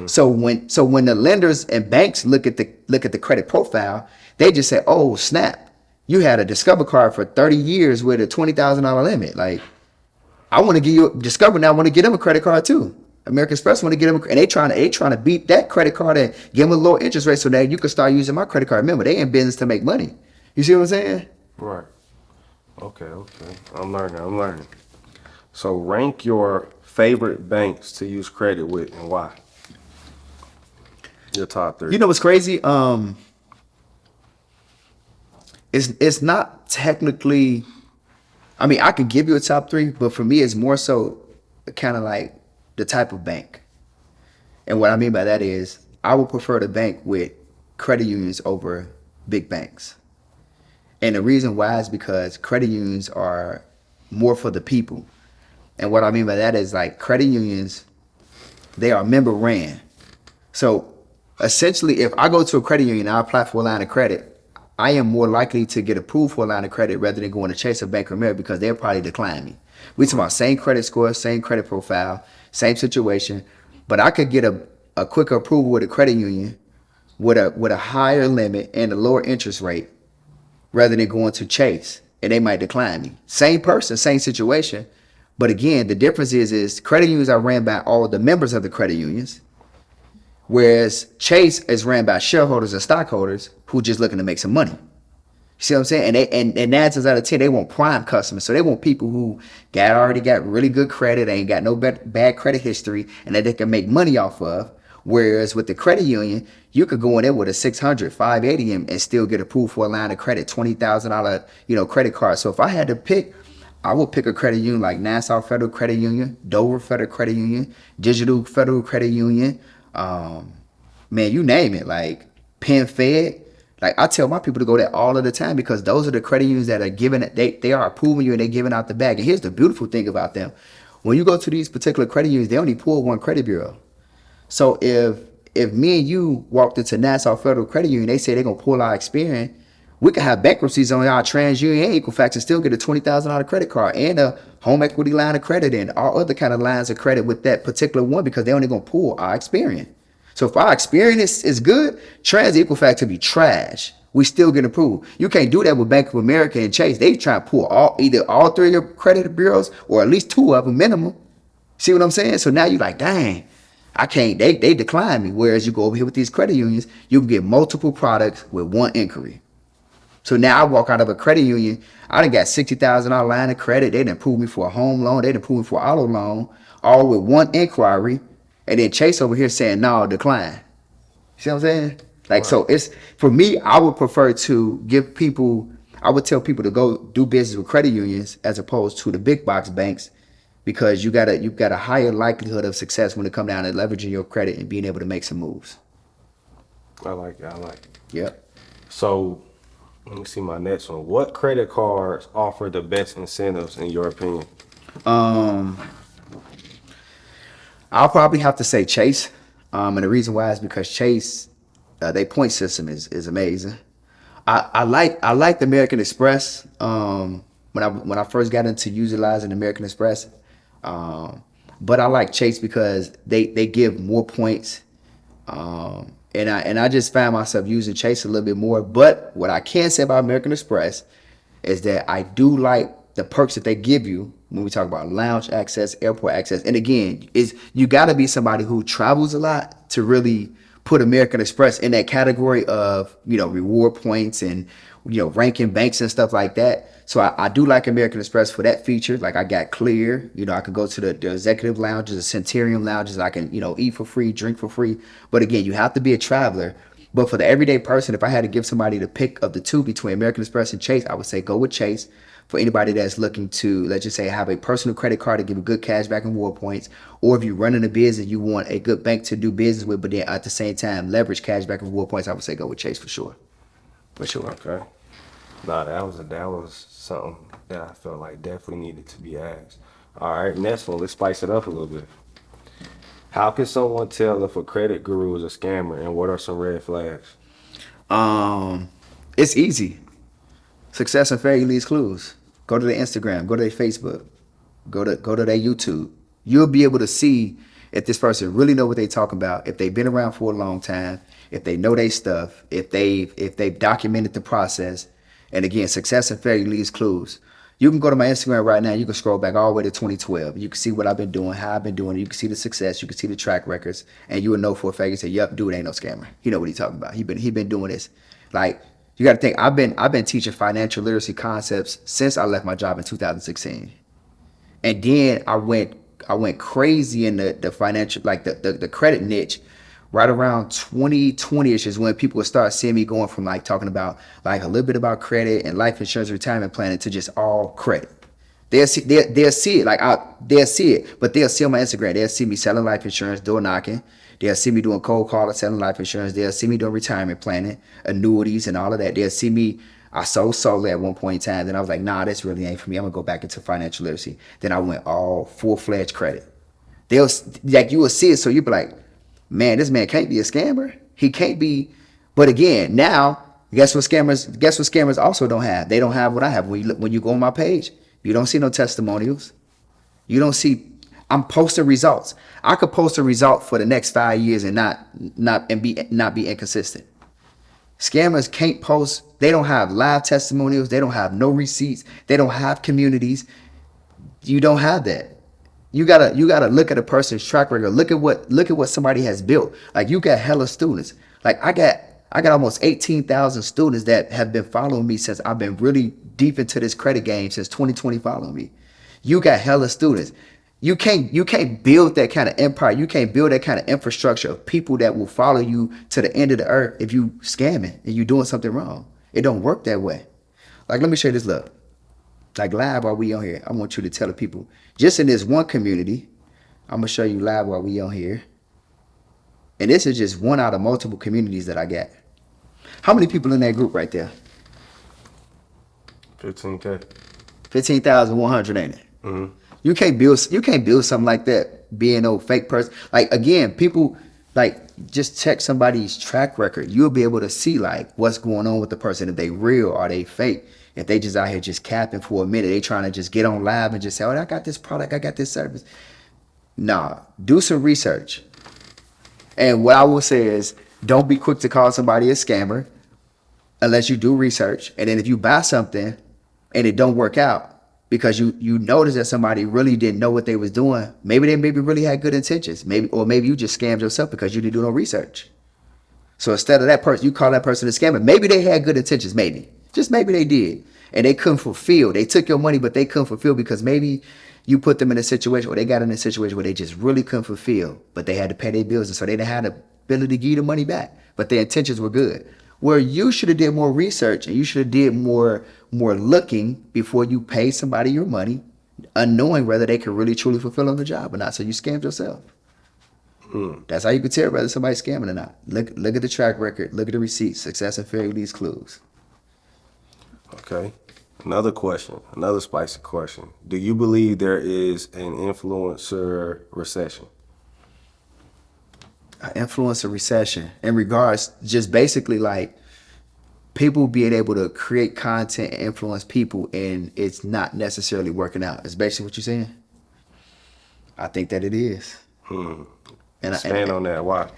So when the lenders and banks look at the credit profile, they just say, "Oh snap, you had a Discover card for 30 years with a $20,000 limit. Like, I want to give you Discover now. I want to get them a credit card too. American Express want to get them, and they trying to beat that credit card and give them a low interest rate so that you can start using my credit card. Remember, they in business to make money. You see what I'm saying?" Right. Okay. I'm learning. So rank your favorite banks to use credit with and why. Your top three. You know what's crazy? It's not technically. I mean, I could give you a top three, but for me, it's more so kind of like the type of bank. And what I mean by that is, I would prefer to bank with credit unions over big banks. And the reason why is because credit unions are more for the people. And what I mean by that is like credit unions, they are member ran. So essentially, if I go to a credit union and I apply for a line of credit, I am more likely to get approved for a line of credit rather than going to Chase or Bank of America because they'll probably decline me. We talking about same credit score, same credit profile, same situation, but I could get a quicker approval with a credit union with a higher limit and a lower interest rate rather than going to Chase and they might decline me. Same person, same situation, but again, the difference is credit unions are ran by all the members of the credit unions. Whereas Chase is ran by shareholders and stockholders who just looking to make some money. You see what I'm saying? And 9 times out of 10, they want prime customers. So they want people who already got really good credit, ain't got no bad credit history, and that they can make money off of. Whereas with the credit union, you could go in there with a 600, 580 and still get approved for a line of credit, $20,000, credit card. So if I had to pick, I would pick a credit union like Nassau Federal Credit Union, Dover Federal Credit Union, Digital Federal Credit Union, man, you name it, like Penn Fed. Like I tell my people to go there all of the time because those are the credit unions that are giving it, they are approving you and they're giving out the bag. And here's the beautiful thing about them. When you go to these particular credit unions, they only pull one credit bureau. So if me and you walked into Nassau Federal Credit Union, they say they're gonna pull our Experian, we could have bankruptcies on our TransUnion and Equifax and still get a $20,000 credit card and a home equity line of credit and all other kind of lines of credit with that particular one because they only gonna pull our Experian. So if our Experian is good, Trans Equifax to be trash. We still get approved. You can't do that with Bank of America and Chase. They try to pull either all three of your credit bureaus or at least two of them minimum. See what I'm saying? So now you're like, dang, I can't. They decline me. Whereas you go over here with these credit unions, you can get multiple products with one inquiry. So now I walk out of a credit union, I done got $60,000 line of credit. They done approved me for a home loan. They done approved me for an auto loan, all with one inquiry. And then Chase over here saying, no, decline. See what I'm saying? Like, so it's, for me, I would prefer to I would tell people to go do business with credit unions as opposed to the big box banks because you got a higher likelihood of success when it comes down to leveraging your credit and being able to make some moves. I like it. Yep. So let me see my next one. What credit cards offer the best incentives in your opinion? I'll probably have to say Chase. And the reason why is because Chase, their point system is amazing. I like the American Express. When I first got into utilizing American Express, but I like Chase because they give more points. And I just found myself using Chase a little bit more. But what I can say about American Express is that I do like the perks that they give you when we talk about lounge access, airport access. And again, you got to be somebody who travels a lot to really put American Express in that category of, reward points and, ranking banks and stuff like that. So I do like American Express for that feature. Like I got Clear, I could go to the executive lounges, the Centurion lounges. I can, eat for free, drink for free. But again, you have to be a traveler. But for the everyday person, if I had to give somebody the pick of the two between American Express and Chase, I would say go with Chase. For anybody that's looking to, let's just say, have a personal credit card to give you good cash back and reward points, or if you're running a business, you want a good bank to do business with, but then at the same time leverage cash back and reward points, I would say go with Chase for sure. For sure. Okay. Nah, that was something that I felt like definitely needed to be asked. All right, next one. Let's spice it up a little bit. How can someone tell if a credit guru is a scammer, and what are some red flags? It's easy. Success and failure leaves clues. Go to their Instagram, go to their Facebook, go to their YouTube. You'll be able to see if this person really know what they're talking about, if they've been around for a long time, if they know their stuff, if they've documented the process. And again, success and failure leaves clues. You can go to my Instagram right now. You can scroll back all the way to 2012. You can see what I've been doing, how I've been doing it. You can see the success. You can see the track records, and you will know for a fact. You say, "Yep, dude ain't no scammer. He know what he's talking about. He been doing this." Like, You got to think. I've been teaching financial literacy concepts since I left my job in 2016, and then I went crazy in the financial, like the credit niche. Right around 2020ish is when people would start seeing me going from like talking about like a little bit about credit and life insurance, retirement planning to just all credit. They'll see it they'll see it, but they'll see on my Instagram. They'll see me selling life insurance, door knocking. They'll see me doing cold calling, selling life insurance. They'll see me doing retirement planning, annuities, and all of that. They'll see me. I sold solar at one point in time. Then I was like, nah, this really ain't for me. I'm gonna go back into financial literacy. Then I went all full-fledged credit. They'll like you will see it, so you'll be like, man, this man can't be a scammer. He can't be. But again, now guess what scammers also don't have? They don't have what I have. When you go on my page, you don't see no testimonials. You don't see. I'm posting results. I could post a result for the next 5 years and not be inconsistent. Scammers can't post. They don't have live testimonials. They don't have no receipts. They don't have communities. You don't have that. You gotta look at a person's track record. Look at what somebody has built. Like you got hella students. Like I got almost 18,000 students that have been following me since I've been really deep into this credit game since 2020 following me. You got hella students. You can't build that kind of empire. You can't build that kind of infrastructure of people that will follow you to the end of the earth if you scamming and you doing something wrong. It don't work that way. Like let me show you this look. Like live while we on here, I want you to tell the people just in this one community. I'm gonna show you live while we on here, and this is just one out of multiple communities that I got. How many people in that group right there? 15K. 15,100, ain't it? Mm-hmm. You can't build something like that being no fake person. Like again, people like just check somebody's track record. You'll be able to see like what's going on with the person. If they real or they fake. If they just out here just capping for a minute, they trying to just get on live and just say, oh, I got this product, I got this service. Nah, do some research. And what I will say is don't be quick to call somebody a scammer unless you do research. And then if you buy something and it don't work out because you notice that somebody really didn't know what they was doing, maybe they really had good intentions. Maybe you just scammed yourself because you didn't do no research. So instead of that person, you call that person a scammer. Maybe they had good intentions, maybe. Just maybe they did. And they couldn't fulfill. They took your money, but they couldn't fulfill because maybe you put them in a situation or they got in a situation where they just really couldn't fulfill, but they had to pay their bills. And so they didn't have the ability to give you the money back, but their intentions were good. Where you should have did more research and you should have did more looking before you pay somebody your money, unknowing whether they could really truly fulfill on the job or not. So you scammed yourself. That's how you can tell whether somebody's scamming or not. Look at the track record. Look at the receipts. Success and failure leaves clues. Okay. Another question, another spicy question. Do you believe there is an influencer recession? An influencer recession in regards just basically like people being able to create content and influence people and it's not necessarily working out. Is basically what you're saying? I think that it is. And expand on that. Why?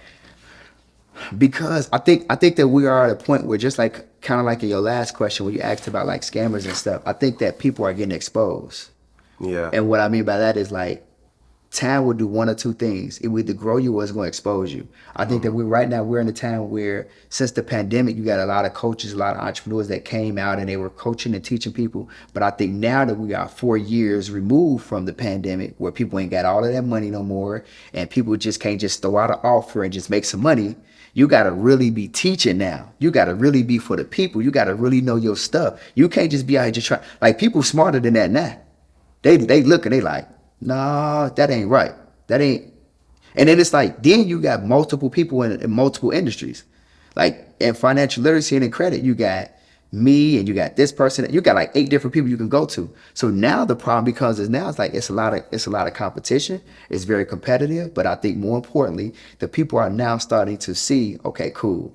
Because I think that we are at a point where just like kind of like in your last question when you asked about like scammers and stuff, I think that people are getting exposed. Yeah. And what I mean by that is like time will do one or two things. It will either grow you or it's going to expose you. I think that we're in a time where since the pandemic, you got a lot of coaches, a lot of entrepreneurs that came out and they were coaching and teaching people. But I think now that we are 4 years removed from the pandemic where people ain't got all of that money no more and people just can't just throw out an offer and just make some money. You got to really be teaching now. You got to really be for the people. You got to really know your stuff. You can't just be out here just trying. Like people smarter than that now. They look and they like, nah, that ain't right. That ain't. And then it's like, then you got multiple people in multiple industries. Like in financial literacy and in credit, you got me and you got this person. You got like 8 different people you can go to. So now the problem because it's a lot of competition. It's very competitive. But I think more importantly, the people are now starting to see, okay, cool.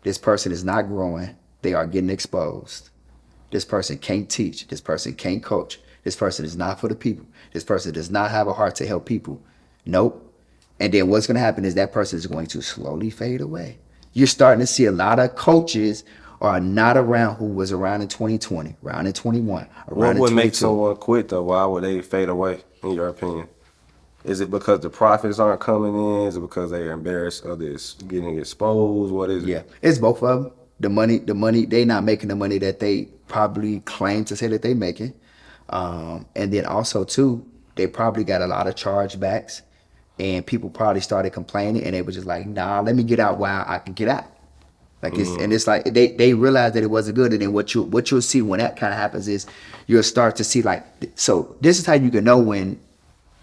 This person is not growing. They are getting exposed. This person can't teach. This person can't coach. This person is not for the people. This person does not have a heart to help people. Nope. And then what's going to happen is that person is going to slowly fade away. You're starting to see a lot of coaches are not around who was around in 2020, around in 21, What would make someone quit though? Why would they fade away, in your opinion? Is it because the profits aren't coming in? Is it because they're embarrassed of this getting exposed? What is it? Yeah, it's both of them. the money, they not making the money that they probably claim to say that they making. And then also too, they probably got a lot of chargebacks, and people probably started complaining, and they were just like, nah, let me get out while I can get out. Like it's like they realized that it wasn't good, and then what you'll see when that kind of happens is you'll start to see like, so this is how you can know when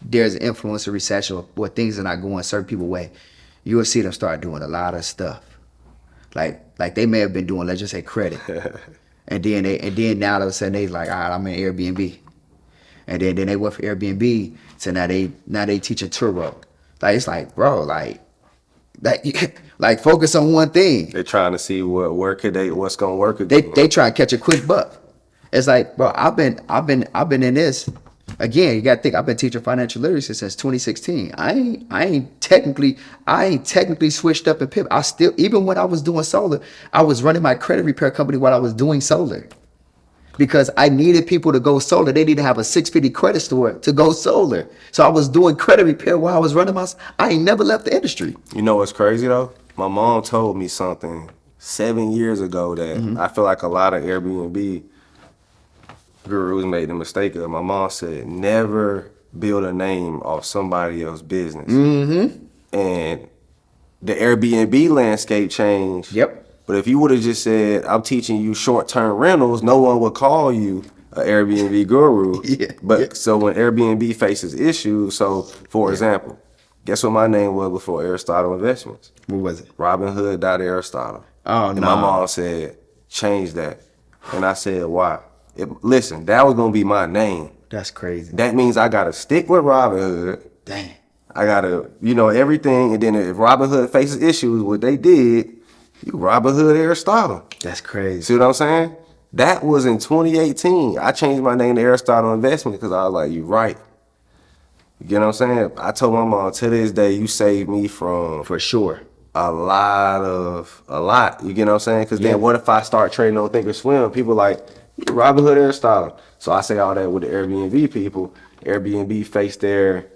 there's an influencer recession or things are not going certain people's way. You will see them start doing a lot of stuff. Like they may have been doing, let's just say, credit. and then now all of a sudden they like, all right, I'm in Airbnb. And then they went for Airbnb, so now they teaching Turo. Like it's like, bro, like like focus on one thing. They're trying to see what's gonna work again. They try to catch a quick buck. It's like, bro, I've been in this. Again, you gotta think, I've been teaching financial literacy since 2016. I ain't technically switched up and pivoted. I still, even when I was doing solar, I was running my credit repair company while I was doing solar. Because I needed people to go solar. They need to have a 650 credit score to go solar. So I was doing credit repair while I was running I ain't never left the industry. You know what's crazy though? My mom told me something 7 years ago that I feel like a lot of Airbnb gurus made the mistake of. My mom said, never build a name off somebody else's business. And the Airbnb landscape changed. Yep. But if you would have just said, I'm teaching you short-term rentals, no one would call you an Airbnb guru. So when Airbnb faces issues, so for example, guess what my name was before Aristotle Investments? What was it? Robinhood.Aristotle. Oh, and no. my mom said, change that. And I said, why? Listen, that was going to be my name. That's crazy. That means I got to stick with Robinhood. Dang. I got to, everything. And then if Robinhood faces issues, what they did, you Robinhood Aristotle. That's crazy. See what I'm saying? That was in 2018. I changed my name to Aristotle Investment because I was like, you right. You get what I'm saying? I told my mom, to this day, you saved me from For sure. a lot. You get what I'm saying? Because then what if I start trading on Thinkorswim? People like, Robinhood Aristotle. So I say all that with the Airbnb people. Airbnb face their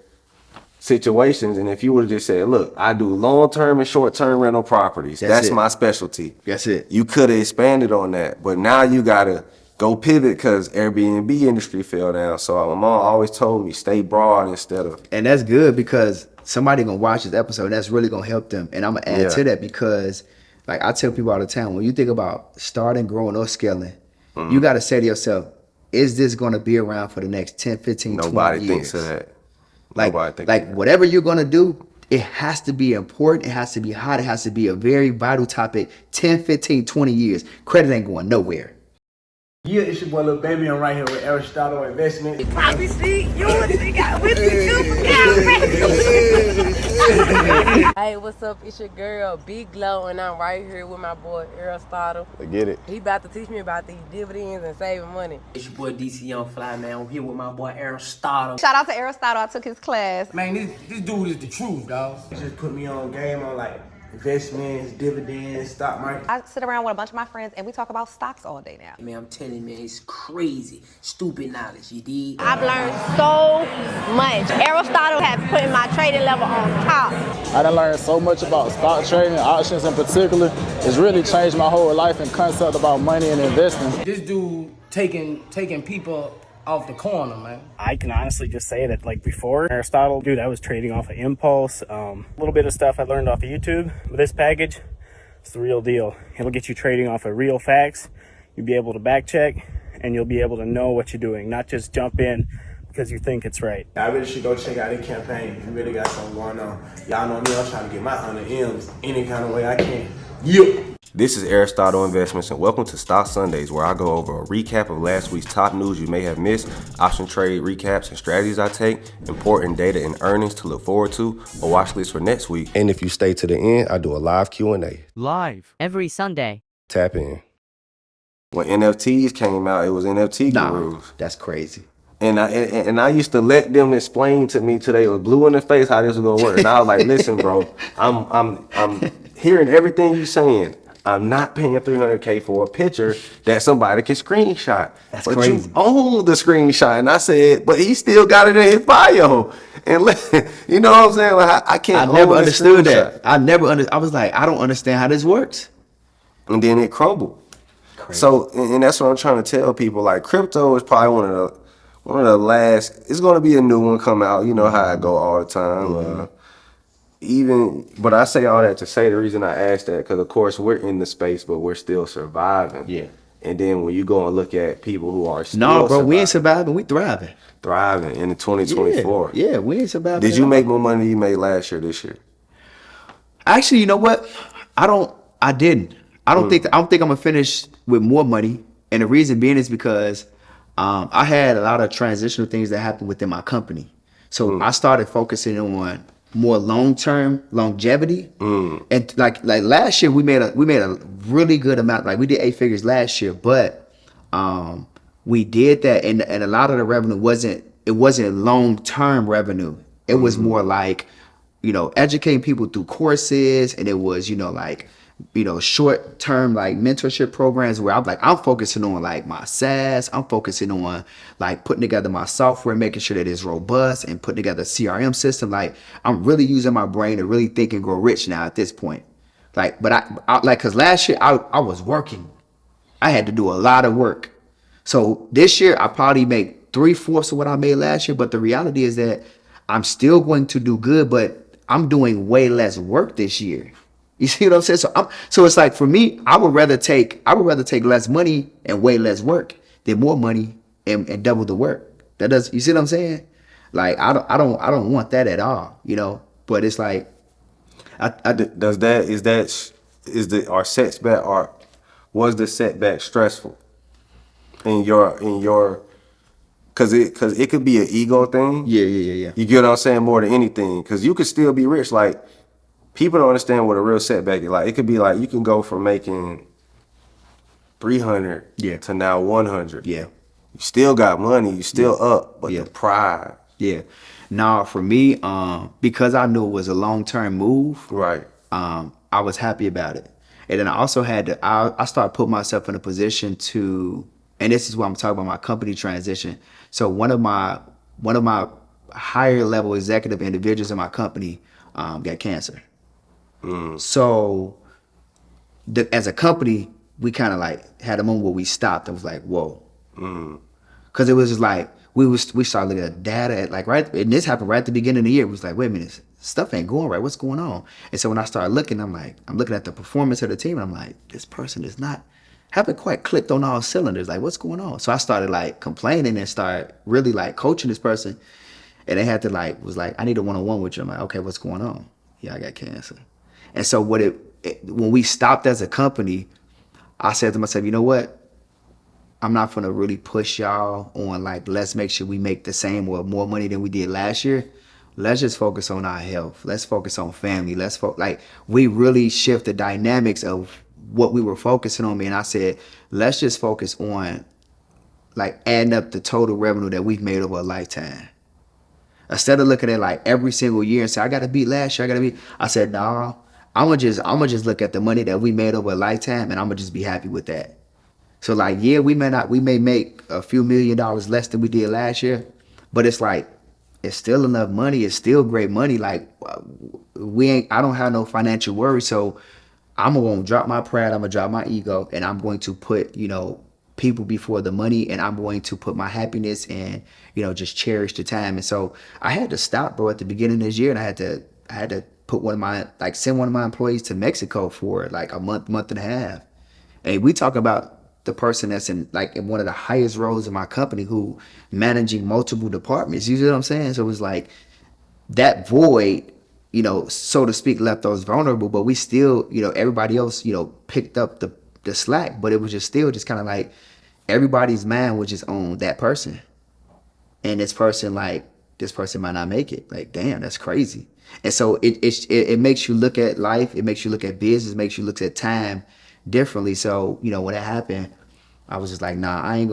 situations, and if you would have just said, look, I do long-term and short-term rental properties. That's my specialty. That's it. You could have expanded on that, but now you gotta go pivot because Airbnb industry fell down. So my mom always told me, stay broad instead of. And that's good because somebody gonna watch this episode and that's really gonna help them. And I'm gonna add to that because, like I tell people all the time, when you think about starting, growing, or scaling, you gotta say to yourself, is this gonna be around for the next 10, 15, 20 years? Nobody thinks of that. Like whatever you're gonna do, it has to be important, it has to be hot, it has to be a very vital topic. 10, 15, 20 years. Credit ain't going nowhere. Yeah, it's your boy Lil Baby. I'm right here with Aristotle Investment. Poppy Street, you got whiskey too. Hey, what's up? It's your girl, Big Glow, and I'm right here with my boy Aristotle. I get it. He about to teach me about these dividends and saving money. It's your boy DC Young Fly, man. I'm here with my boy Aristotle. Shout out to Aristotle. I took his class. Man, this dude is the truth, dog. He just put me on game on like investments, dividends, stock market. I sit around with a bunch of my friends and we talk about stocks all day now. Man, I'm telling you, man, it's crazy. Stupid knowledge, you dig? I've learned so much. Aristotle has put my trading level on top. I done learned so much about stock trading, options in particular. It's really changed my whole life and concept about money and investing. This dude taking people off the corner, man. I can honestly just say that, like before Aristotle, dude, I was trading off of impulse. A little bit of stuff I learned off of YouTube. But this package, it's the real deal. It'll get you trading off of real facts. You'll be able to back check, and you'll be able to know what you're doing, not just jump in because you think it's right. I really should go check out their campaign. You really got something going on. Y'all know me, I'm trying to get my 100 M's any kind of way I can. Yep. This is Aristotle Investments, and welcome to Stock Sundays, where I go over a recap of last week's top news you may have missed, option trade recaps and strategies I take, important data and earnings to look forward to, a watch list for next week. And if you stay to the end, I do a live Q&A. Live. Every Sunday. Tap in. When NFTs came out, it was NFT gurus. That's crazy. And I used to let them explain to me till they was blue in the face how this was gonna work. And I was like, listen, bro, I'm hearing everything you're saying. I'm not paying $300K for a picture that somebody can screenshot. That's but crazy. You own the screenshot. And I said, but he still got it in his bio. And you know what I'm saying? Like, I can't. I never understood that. I was like, I don't understand how this works. and then it crumbled. So, and that's what I'm trying to tell people. Like, crypto is probably one of the last. It's going to be a new one come out. You know how I go all the time. But I say all that to say the reason I asked that, because of course we're in the space, but we're still surviving. Yeah. And then when you go and look at people who are still No, bro, we ain't surviving. We thriving. thriving in 2024. Yeah, we ain't surviving. Did you make more money than you made last year, this year? Actually, you know what? I didn't. I don't think I'm gonna finish with more money. And the reason being is because I had a lot of transitional things that happened within my company. So I started focusing on more long-term longevity. And like last year we made a really good amount. Like we did 8 figures last year, but we did that and a lot of the revenue wasn't long-term revenue. It was more like, educating people through courses, and it was, short-term like mentorship programs where I'm focusing on like my SaaS. I'm focusing on like putting together my software, making sure that it's robust, and putting together a CRM system. Like I'm really using my brain to really think and grow rich now at this point. Like, but I like, cause last year I was working. I had to do a lot of work. So this year I probably make 3/4 of what I made last year. But the reality is that I'm still going to do good, but I'm doing way less work this year. You see what I'm saying? So it's like for me, I would rather take less money and way less work than more money and double the work. You see what I'm saying? Like I don't want that at all, But it's like Was the setback stressful in your cause it could be an ego thing. Yeah. You get what I'm saying? More than anything. Cause you could still be rich. Like, people don't understand what a real setback is. Like, it could be like you can go from making 300 to now 100. Yeah. You still got money, you still up, but the pride. Yeah. Now for me, because I knew it was a long-term move, Right. I was happy about it. And then I also I started putting myself in a position to, and this is what I'm talking about, my company transition. So one of my higher level executive individuals in my company got cancer. So as a company, we kind of like had a moment where we stopped and was like, whoa. Cause it was just like, we started looking at data and this happened right at the beginning of the year. It was like, wait a minute, stuff ain't going right. What's going on? And so when I started looking, I'm looking at the performance of the team. And I'm like, this person haven't quite clicked on all cylinders. Like, what's going on? So I started like complaining and started really like coaching this person. And they had to was like, I need a one-on-one with you. I'm like, okay, what's going on? Yeah, I got cancer. And so when we stopped as a company, I said to myself, you know what? I'm not gonna really push y'all on like, let's make sure we make the same or more money than we did last year. Let's just focus on our health. Let's focus on family. We really shift the dynamics of what we were focusing on. And I said, let's just focus on like adding up the total revenue that we've made over a lifetime. Instead of looking at like every single year and say, I gotta beat last year, I said, no, I'm gonna just look at the money that we made over a lifetime, and I'm gonna just be happy with that. So like, yeah, we may make a few $1 million less than we did last year, but it's like, it's still enough money. It's still great money. Like I don't have no financial worries. So I'm gonna drop my pride. I'm gonna drop my ego, and I'm going to put, people before the money, and I'm going to put my happiness and, just cherish the time. And so I had to stop, bro, at the beginning of this year, and I had to put send one of my employees to Mexico for like a month and a half. And we talk about the person that's in one of the highest roles in my company who managing multiple departments. You see what I'm saying? So it was like that void, so to speak, left us vulnerable, but we still, everybody else, picked up the slack, but it was just still just kind of like everybody's mind was just on that person. And this person might not make it. Like, damn, that's crazy. And so it makes you look at life, it makes you look at business, it makes you look at time differently. So, when that happened, I was just like, nah, I'm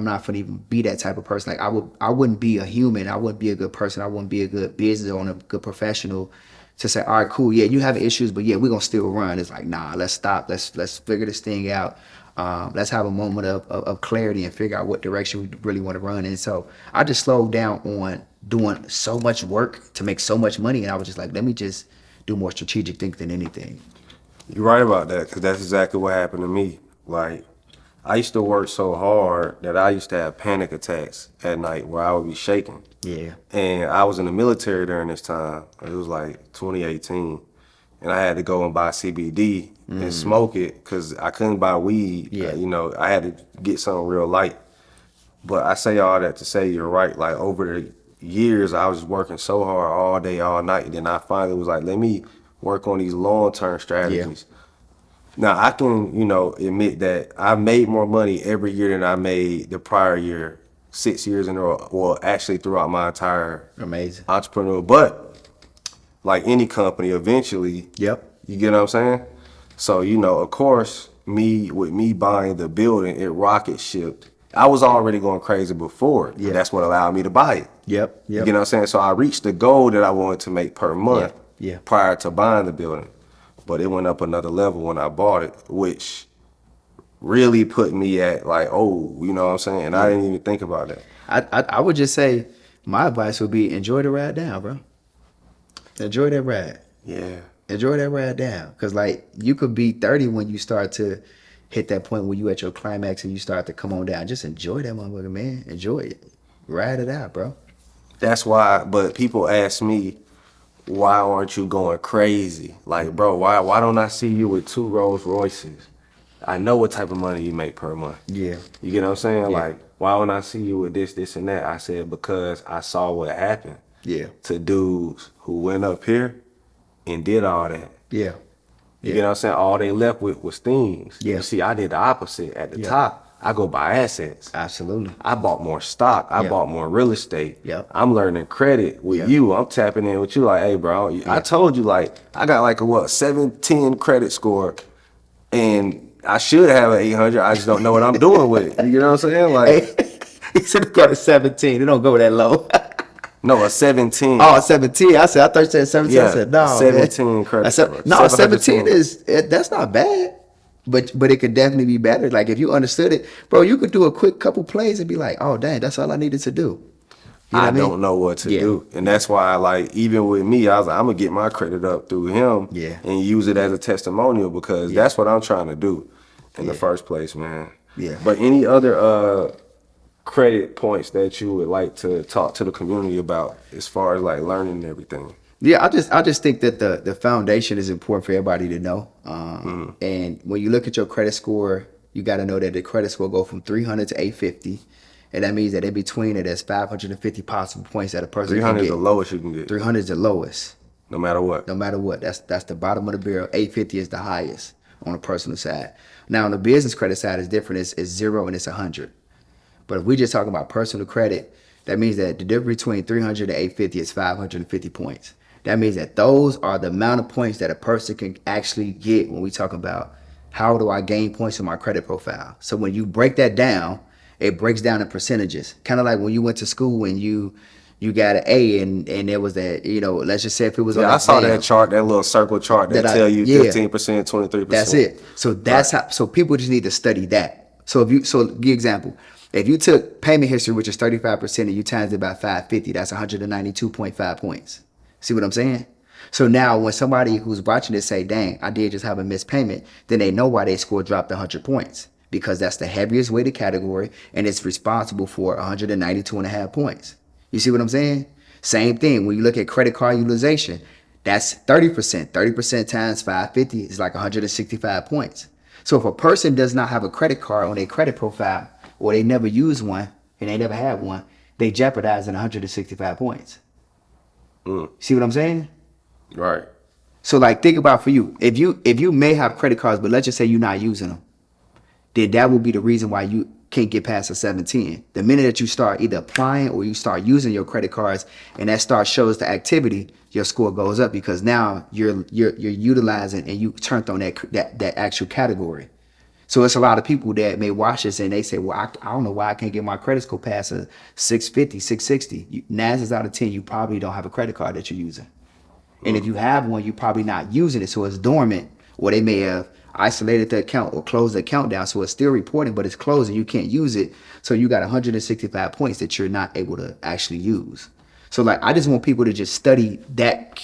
not gonna even be that type of person. Like I wouldn't be a human. I wouldn't be a good person. I wouldn't be a good business owner, a good professional to say, all right, cool. Yeah, you have issues, but yeah, we're gonna still run. It's like, nah, let's stop. Let's figure this thing out. Let's have a moment of clarity and figure out what direction we really want to run. And so I just slowed down on doing so much work to make so much money. And I was just like, let me just do more strategic things than anything. You're right about that, because that's exactly what happened to me. Like, I used to work so hard that I used to have panic attacks at night where I would be shaking. Yeah. And I was in the military during this time. It was like 2018. And I had to go and buy CBD and smoke it because I couldn't buy weed. Yeah. You know, I had to get something real light. But I say all that to say you're right. Like, over the years, I was working so hard all day, all night. And then I finally was like, let me work on these long-term strategies. Now, I can, admit that I made more money every year than I made the prior year, 6 years in a row. Well, actually, throughout my entire Amazing. entrepreneur. But like any company, eventually, Yep. you get what I'm saying? So, of course, with me buying the building, it rocket shipped. I was already going crazy before. Yeah. That's what allowed me to buy it. Yep. You get what I'm saying? So I reached the goal that I wanted to make per month Yeah. prior to buying the building. But it went up another level when I bought it, which really put me at like, oh, you know what I'm saying? And I didn't even think about that. I would just say my advice would be enjoy the ride down, bro. Enjoy that ride. Yeah. Enjoy that ride down. Cause like you could be 30 when you start to hit that point where you at your climax and you start to come on down. Just enjoy that motherfucker, man. Enjoy it. Ride it out, bro. That's why, but people ask me, why aren't you going crazy? Like, bro, why don't I see you with 2 Rolls Royces? I know what type of money you make per month. Yeah. You get what I'm saying? Yeah. Like, why don't I see you with this, and that? I said, because I saw what happened Yeah. to dudes who went up here and did all that. Yeah. You get what I'm saying? All they left with was things. Yeah. You see, I did the opposite. At the top, I go buy assets. Absolutely. I bought more stock. I bought more real estate. Yep. I'm learning credit with you. I'm tapping in with you like, hey, bro, I told you, like, I got like a 710 credit score, and I should have an 800. I just don't know what I'm doing with it. You know what I'm saying? Like, He said he got a 17. It don't go that low. no, a 17. Oh, 17. I thought you said 17. I said, no. 17 man. credit I said, score. no, 17 710. that's not bad. But it could definitely be better. Like if you understood it, bro, you could do a quick couple plays and be like, oh dang, that's all I needed to do. You know I what mean? don't know what to do. And that's why, like, even with me, I was like, I'm going to get my credit up through him and use it as a testimonial, because that's what I'm trying to do in the first place, man. Yeah. But any other credit points that you would like to talk to the community about as far as, like, learning and everything? Yeah, I just think that the foundation is important for everybody to know. And when you look at your credit score, you got to know that the credit score go from 300 to 850. And that means that in between it, there's 550 possible points that a person can 300 get. is the lowest you can get. 300 is the lowest. No matter what. No matter what. That's the bottom of the barrel. 850 is the highest on the personal side. Now, on the business credit side, it's different. It's 0 and it's 100. But if we just talking about personal credit, that means that the difference between 300 and 850 is 550 points. That means that those are the amount of points that a person can actually get when we talk about how do I gain points in my credit profile. So when you break that down, it breaks down in percentages. Kind of like when you went to school and you got an A and there was that, let's just say if it was on I saw exam, that chart, that little circle chart that tell you 15%, 23%. That's it. So that's how. So people just need to study that. So give example. If you took payment history, which is 35%, and you times it by 550, that's 192.5 points. See what I'm saying? So now when somebody who's watching this say, dang, I did just have a missed payment, then they know why their score dropped 100 points. Because that's the heaviest weighted category, and it's responsible for 192.5 points. You see what I'm saying? Same thing when you look at credit card utilization, that's 30%. 30% times 550 is like 165 points. So if a person does not have a credit card on their credit profile, or they never use one and they never had one, they jeopardize in 165 points. See what I'm saying? Right. So like think about for you, if you may have credit cards, but let's just say you're not using them, then that will be the reason why you can't get past a 710. The minute that you start either applying or you start using your credit cards and that shows the activity, your score goes up because now you're utilizing and you turned on that actual category. So it's a lot of people that may watch this and they say, well, I don't know why I can't get my credit score past a 650, 660. 9 out of 10, you probably don't have a credit card that you're using. And if you have one, you're probably not using it, so it's dormant, or they may have isolated the account or closed the account down, so it's still reporting, but it's closed and you can't use it. So you got 165 points that you're not able to actually use. So like, I just want people to just study that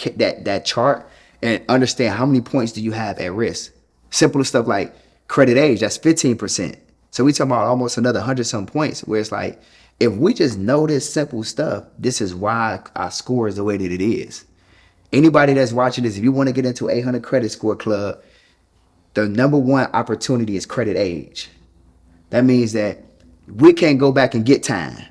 chart and understand how many points do you have at risk. Simple stuff like credit age, that's 15%. So we talking about almost another 100-some points, where it's like, if we just know this simple stuff, this is why our score is the way that it is. Anybody that's watching this, if you want to get into 800 credit score club, the number one opportunity is credit age. That means that we can't go back and get time.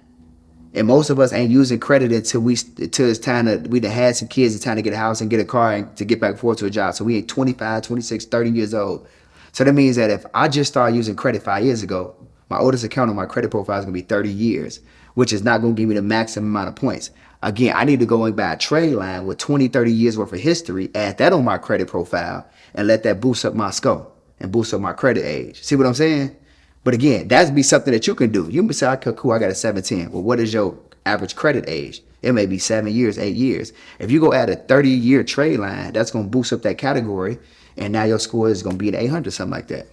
And most of us ain't using credit until it's time to, we done had some kids, it's time to get a house and get a car and to get back and forth to a job. So we ain't 25, 26, 30 years old. So that means that if I just started using credit 5 years ago, my oldest account on my credit profile is gonna be 30 years, which is not gonna give me the maximum amount of points. Again, I need to go and buy a trade line with 20, 30 years worth of history, add that on my credit profile, and let that boost up my score and boost up my credit age. See what I'm saying? But again, that'd be something that you can do. You can say, okay, cool, I got a 710. Well, what is your average credit age? It may be 7 years, 8 years. If you go add a 30-year trade line, that's going to boost up that category, and now your score is going to be an 800, something like that.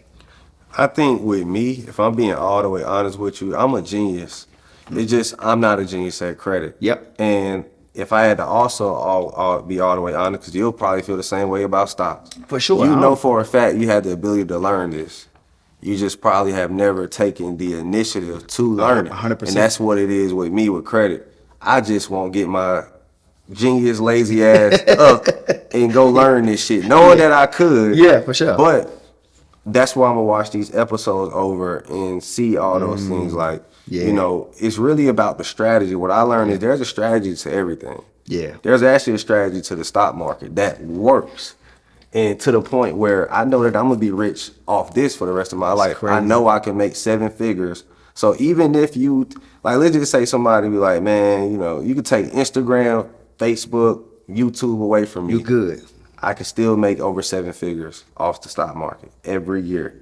I think with me, if I'm being all the way honest with you, I'm a genius. It's just I'm not a genius at credit. Yep. And if I had to also be all the way honest, because you'll probably feel the same way about stocks. For sure. You know for a fact you have the ability to learn this. You just probably have never taken the initiative to learn it. 100%. And that's what it is with me with credit. I just won't get my genius lazy ass up and go learn this shit, knowing that I could. Yeah, for sure. But that's why I'm gonna watch these episodes over and see all those things. Like, you know, it's really about the strategy. What I learned is there's a strategy to everything. Yeah. There's actually a strategy to the stock market that works. And to the point where I know that I'm gonna be rich off this for the rest of my life. Crazy. I know I can make 7 figures. So even if you, like, let's just say somebody be like, man, you know, you could take Instagram, Facebook, YouTube away from me. You good. I can still make over 7 figures off the stock market every year.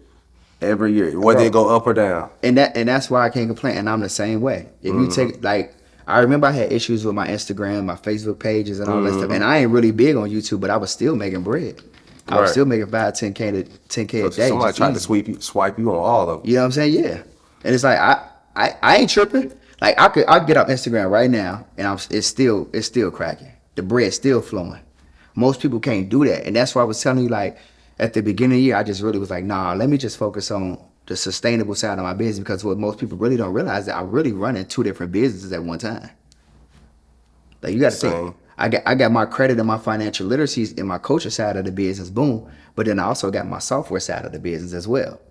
Every year, whether they go up or down. And that's why I can't complain. And I'm the same way. If you take, like, I remember I had issues with my Instagram, my Facebook pages, and all that stuff. And I ain't really big on YouTube, but I was still making bread. I was still making 5, 10K a day. Somebody tried to swipe you on all of them. You know what I'm saying? Yeah. And it's like I ain't tripping. Like I get off Instagram right now, and it's still cracking. The bread's still flowing. Most people can't do that, and that's why I was telling you, like, at the beginning of the year, I just really was like, nah, let me just focus on the sustainable side of my business, because what most people really don't realize is that I really running 2 different businesses at one time. Like, you got to think. I got my credit and my financial literacies in my coaching side of the business, boom. But then I also got my software side of the business as well.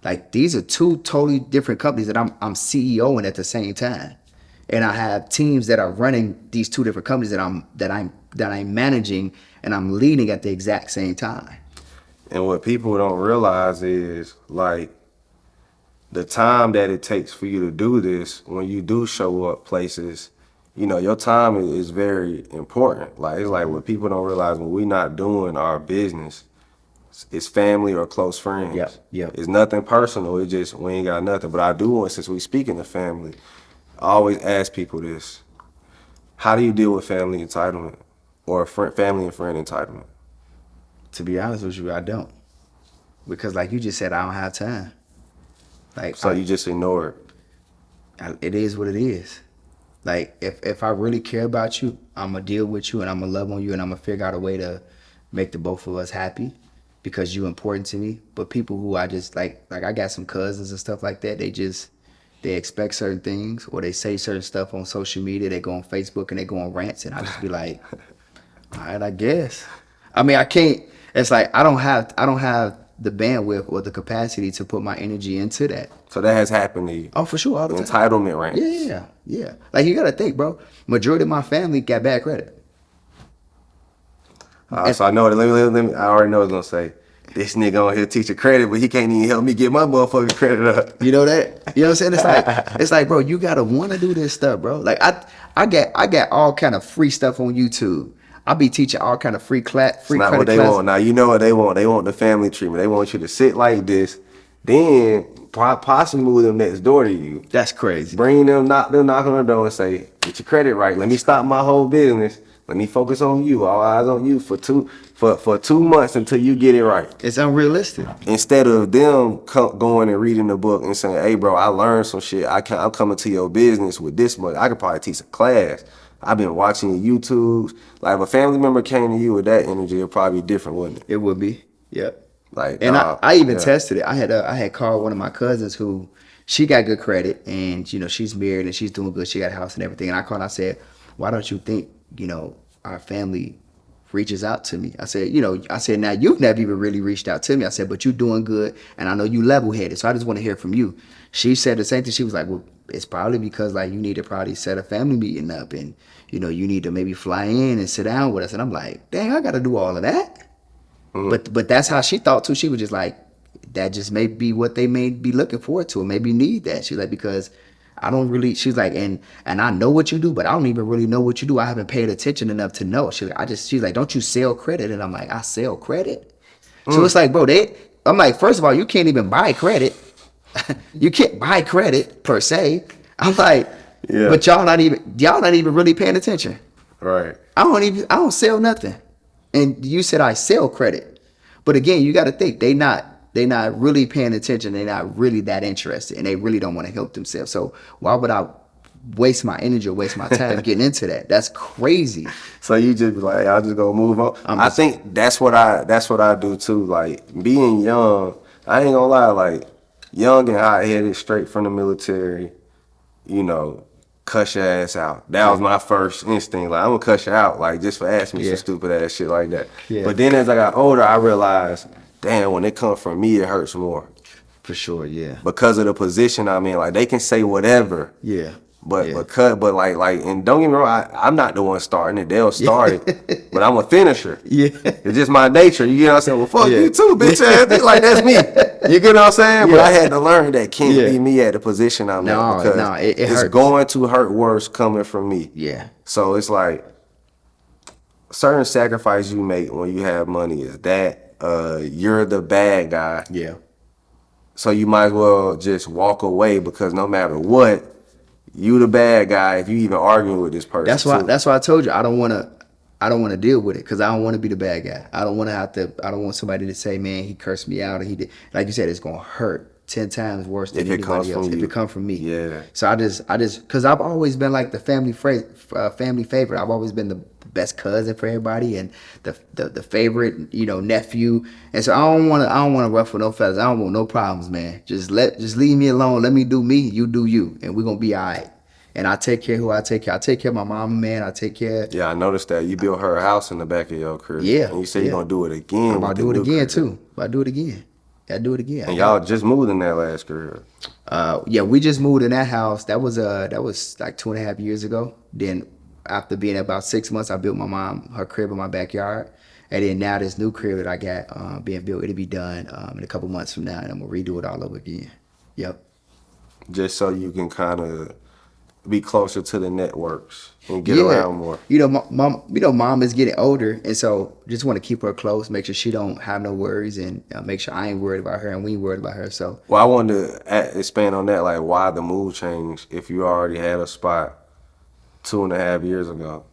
Like, these are 2 totally different companies that I'm CEOing at the same time, and I have teams that are running these 2 different companies that I'm managing and I'm leading at the exact same time. And what people don't realize is, like, the time that it takes for you to do this, when you do show up places, you know, your time is very important. Like, it's like what people don't realize, when we not doing our business, it's family or close friends. Yep. It's nothing personal. It's just, we ain't got nothing. But I do want, since we speaking of family, I always ask people this: how do you deal with family entitlement or family and friend entitlement? To be honest with you, I don't. Because like you just said, I don't have time. Like, so you just ignore it. It is what it is. Like, if I really care about you, I'm going to deal with you, and I'm going to love on you, and I'm going to figure out a way to make the both of us happy, because you're important to me. But people who I just, like I got some cousins and stuff like that, they expect certain things, or they say certain stuff on social media. They go on Facebook and they go on rants, and I just be like, all right, I guess. I mean, I can't. It's like I don't have the bandwidth or the capacity to put my energy into that. So that has happened to you? Oh, for sure, all the time. Entitlement rants. Yeah. Like, you gotta think, bro. Majority of my family got bad credit. So I know that. Let me. I already know what it's gonna say. This nigga on here teaching credit, but he can't even help me get my motherfucking credit up. You know that? You know what I'm saying? It's like, bro, you gotta want to do this stuff, bro. Like, I got all kind of free stuff on YouTube. I'll be teaching all kind of free credit classes. Not what they want. Now, you know what they want. They want the family treatment. They want you to sit like this, then possibly move them next door to you. That's crazy. Bring them, knock on the door and say, get your credit right. Let me stop my whole business. Let me focus on you. All eyes on you for 2 months until you get it right. It's unrealistic. Instead of them going and reading the book and saying, hey, bro, I learned some shit. I'm coming to your business with this much. I could probably teach a class. I've been watching your YouTubes. Like if a family member came to you with that energy, it'd probably be different, wouldn't it? It would be. Yep. Like, And I even yeah. tested it. I had called one of my cousins who she got good credit, and she's married and she's doing good. She got a house and everything. And I called and I said, why don't you think our family reaches out to me? I said, I said, now you've never even really reached out to me. I said, but you're doing good, and I know you level headed, so I just want to hear from you. She said the same thing. She was like, well, it's probably because like you need to probably set a family meeting up, and you need to maybe fly in and sit down with us. And I'm like, dang, I got to do all of that. But that's how she thought too. She was just like, that just may be what they may be looking forward to, or maybe need that. She's like, because I don't really. She's like, and I know what you do, but I don't even really know what you do. I haven't paid attention enough to know. She's like, don't you sell credit? And I'm like, I sell credit. So it's like, bro, I'm like, first of all, you can't even buy credit. You can't buy credit per se. I'm like, Yeah. but y'all not even really paying attention. Right. I don't sell nothing. And you said I sell credit. But again, you got to think they not really paying attention. They're not really that interested, and they really don't want to help themselves. So why would I waste my energy or waste my time getting into that? That's crazy. So you just be like, hey, I'll just go move on. I think that's what I do too. Like being young, I ain't gonna lie, like young and hot headed, straight from the military, cuss your ass out. That was my first instinct. Like, I'm gonna cuss you out, like, just for asking me some stupid ass shit like that. Yeah. But then as I got older, I realized, damn, when it comes from me, it hurts more. For sure, yeah. Because of the position I'm in. Like, they can say whatever. Yeah. But like, and don't get me wrong, I'm not the one starting it. They'll start it, but I'm a finisher. Yeah. It's just my nature. You get what I'm saying? Well, fuck Yeah. you too, bitch ass. Like, that's me. You get what I'm saying? But I had to learn that can't Yeah. be me at the position I'm at, because it it's hurts. going to hurt worse coming from me. Yeah. So it's like certain sacrifice you make when you have money is that you're the bad guy. Yeah. So you might as well just walk away, because no matter what, you the bad guy if you even arguing with this person. That's why I told you I don't want to deal with it, because I don't want to be the bad guy. I don't want somebody to say, man, he cursed me out, or he did. Like you said, it's gonna hurt 10 times worse than anybody else if it comes from me. Yeah. So I just because I've always been like the family favorite. I've always been the best cousin for everybody, and the favorite nephew. And so I don't want to ruffle no feathers. I don't want no problems, man. Just leave me alone. Let me do me. You do you, and we're gonna be all right. And I take care of who I take care. I take care of my mama, man. I take care. Yeah, I noticed that you built her a house in the back of your crib. Yeah. And you said you're gonna do it again. I'm about to do it again too. About to do it again. Gotta do it again. And y'all just moved in that last crib. Yeah, we just moved in that house. That was like 2.5 years ago. Then after being about 6 months, I built my mom her crib in my backyard. And then now this new crib that I got being built, it'll be done in a couple months from now, and I'm gonna redo it all over again. Yep. Just so you can kind of be closer to the networks and get around more. Mom is getting older, and so just want to keep her close, make sure she don't have no worries, and make sure I ain't worried about her and we ain't worried about her. So Well, I wanted to expand on that, like why the move change if you already had a spot 2.5 years ago.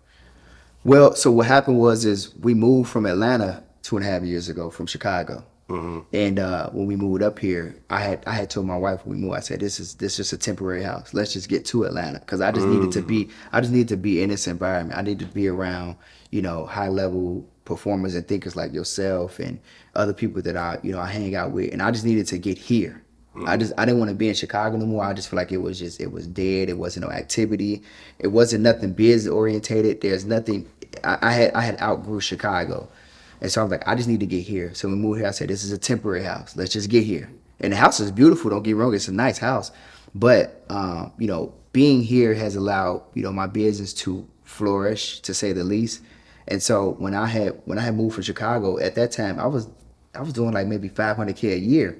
Well, so what happened is we moved from Atlanta 2.5 years ago from Chicago. Mm-hmm. And when we moved up here, I had told my wife when we moved, I said, this is just a temporary house. Let's just get to Atlanta, because I just needed to be in this environment. I needed to be around, high level performers and thinkers like yourself and other people that I hang out with. And I just needed to get here. Mm-hmm. I didn't want to be in Chicago no more. I just feel like it was dead. It wasn't no activity. It wasn't nothing business orientated. There's nothing. I had outgrew Chicago. And so I was like, I just need to get here. So when we moved here, I said, this is a temporary house. Let's just get here. And the house is beautiful. Don't get me wrong. It's a nice house. But, being here has allowed, my business to flourish, to say the least. And so when I had moved from Chicago, at that time, I was doing like maybe $500K a year,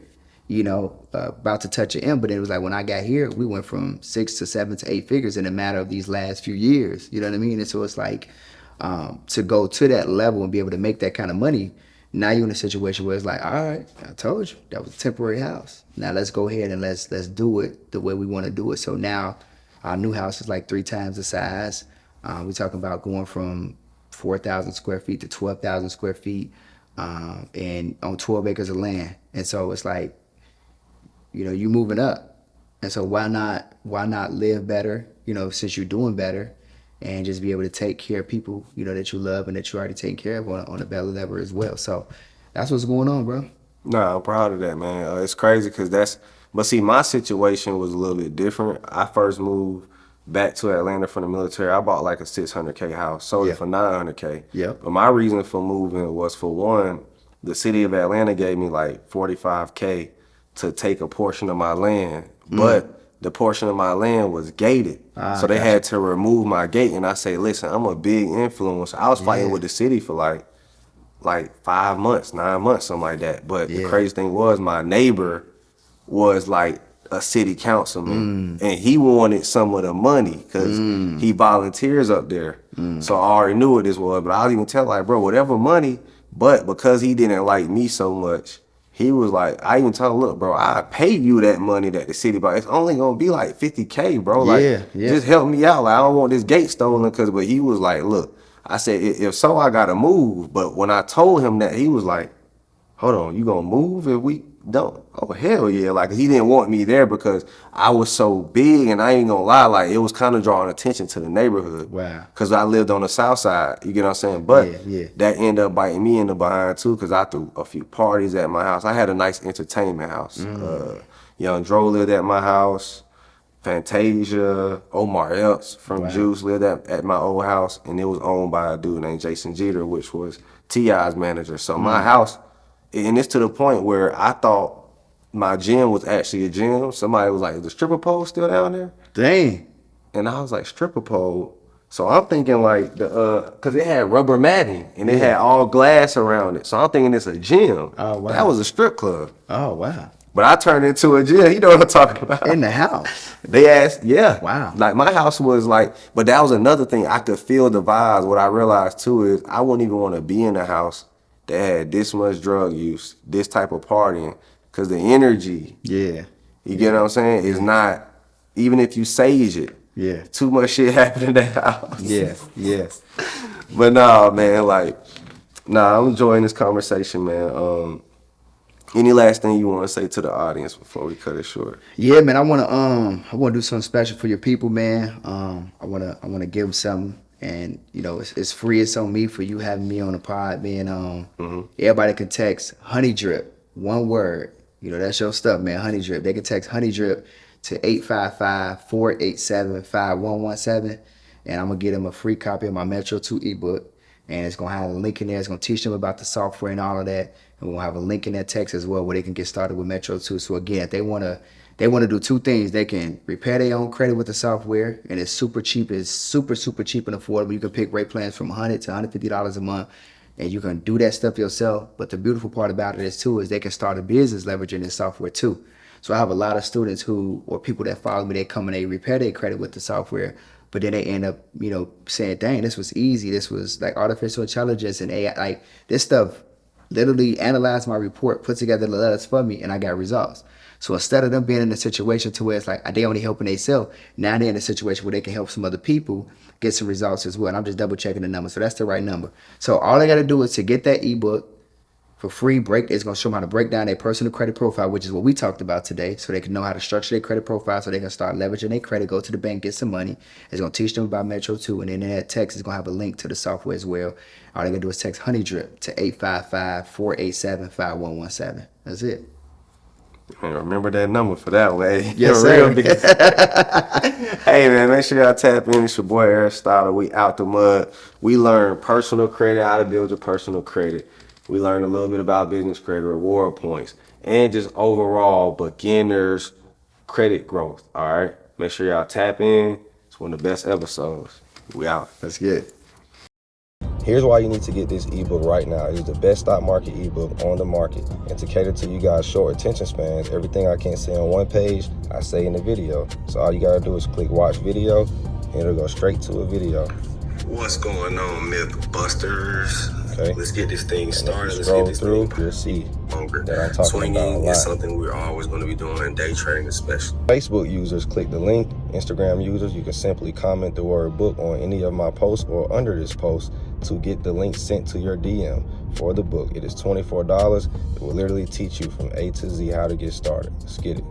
about to touch an M. But it was like when I got here, we went from 6 to 7 to 8 figures in a matter of these last few years. You know what I mean? And so it's like, to go to that level and be able to make that kind of money, now you're in a situation where it's like, all right, I told you that was a temporary house. Now let's go ahead and let's do it the way we want to do it. So now our new house is like 3 times the size. We're talking about going from 4,000 square feet to 12,000 square feet, and on 12 acres of land. And so it's like, you moving up. And so why not live better, since you're doing better, and just be able to take care of people, you know, that you love and that you already taking care of on a better level as well. So that's what's going on, bro. Nah, I'm proud of that, man. It's crazy because but see, my situation was a little bit different. I first moved back to Atlanta from the military. I bought like a 600K house, sold it for 900K. Yep. But my reason for moving was, for one, the city of Atlanta gave me like 45K to take a portion of my land, but the portion of my land was gated. So they had to remove my gate. And I say, listen, I'm a big influencer. I was fighting with the city for like 5 months, 9 months, something like that. But the crazy thing was, my neighbor was like a city councilman, and he wanted some of the money because he volunteers up there. So I already knew what this was, but I was even tell like, bro, whatever money, but because he didn't like me so much, he was like, I even told him, look, bro, I pay you that money that the city bought. It's only gonna be like 50K, bro. Like, just help me out. Like, I don't want this gate stolen. But he was like, look, I said, if so, I gotta move. But when I told him that, he was like, hold on, you gonna move if we don't? Oh, hell yeah. Like, he didn't want me there because I was so big, and I ain't gonna lie, like, it was kind of drawing attention to the neighborhood. Wow. Because I lived on the south side, you get what I'm saying? But that ended up biting me in the behind too, because I threw a few parties at my house. I had a nice entertainment house. Young Dro lived at my house. Fantasia, Omar Epps from Juice lived at my old house, and it was owned by a dude named Jason Jeter, which was T.I.'s manager. So my house, and it's to the point where I thought my gym was actually a gym. Somebody was like, is the stripper pole still down there? Dang. And I was like, stripper pole? So I'm thinking like, cause it had rubber matting and it had all glass around it. So I'm thinking it's a gym. Oh, wow. That was a strip club. Oh, wow. But I turned into a gym. You know what I'm talking about? In the house. They asked, Wow. Like, my house was like, but that was another thing. I could feel the vibes. What I realized too is I wouldn't even want to be in a house that had this much drug use, this type of partying, because the energy, you get what I'm saying, is not, even if you sage it, too much shit happened in that house. But nah, man, like, I'm enjoying this conversation, man. Any last thing you want to say to the audience before we cut it short? Yeah, man, I wanna do something special for your people, man. I wanna give them something, and you know, it's free. It's on me for you having me on the pod, man. Everybody can text Honey Drip, one word. You know, that's your stuff, man. Honey Drip. They can text Honey Drip to 855-487-5117, and I'm gonna get them a free copy of my Metro 2 ebook. And it's gonna have a link in there. It's gonna teach them about the software and all of that. And we're gonna have a link in that text as well where they can get started with Metro 2. So again, if they wanna do two things. They can repair their own credit with the software, and it's super cheap. It's super cheap and affordable. You can pick rate plans from $100 to $150 a month, and you can do that stuff yourself. But the beautiful part about it is they can start a business leveraging this software too. So I have a lot of students or people that follow me, they come and they repair their credit with the software, but then they end up, you know, saying, dang, this was easy. This was like artificial intelligence and AI. Like, this stuff literally analyzed my report, put together the letters for me, and I got results. So instead of them being in a situation to where it's like they only helping themselves, now they're in a situation where they can help some other people get some results as well. And I'm just double checking the number. So that's the right number. So all they got to do is to get that ebook for free. It's going to show them how to break down their personal credit profile, which is what we talked about today. So they can know how to structure their credit profile, so they can start leveraging their credit, go to the bank, get some money. It's going to teach them about Metro 2. And then in that text, it's going to have a link to the software as well. All they got to do is text Honey Drip to 855-487-5117. That's it. Man, remember that number for that way. Yes, sir. Hey, man, make sure y'all tap in. It's your boy Aristotle. We out the mud. We learn personal credit, how to build your personal credit. We learned a little bit about business credit, reward points, and just overall beginners credit growth. All right, make sure y'all tap in. It's one of the best episodes. We out. Let's get it. Here's why you need to get this ebook right now. It is the best stock market ebook on the market. And to cater to you guys' short attention spans, everything I can't say on one page, I say in the video. So all you gotta do is click watch video, and it'll go straight to a video. What's going on, Mythbusters? Okay. Let's get this thing started. Let's get this through. You'll see that I'm talking about a lot. Is something we're always going to be doing, day trading especially. Facebook users, click the link. Instagram users, you can simply comment the word book on any of my posts or under this post to get the link sent to your DM for the book. It is $24. It will literally teach you from A to Z how to get started. Let's get it.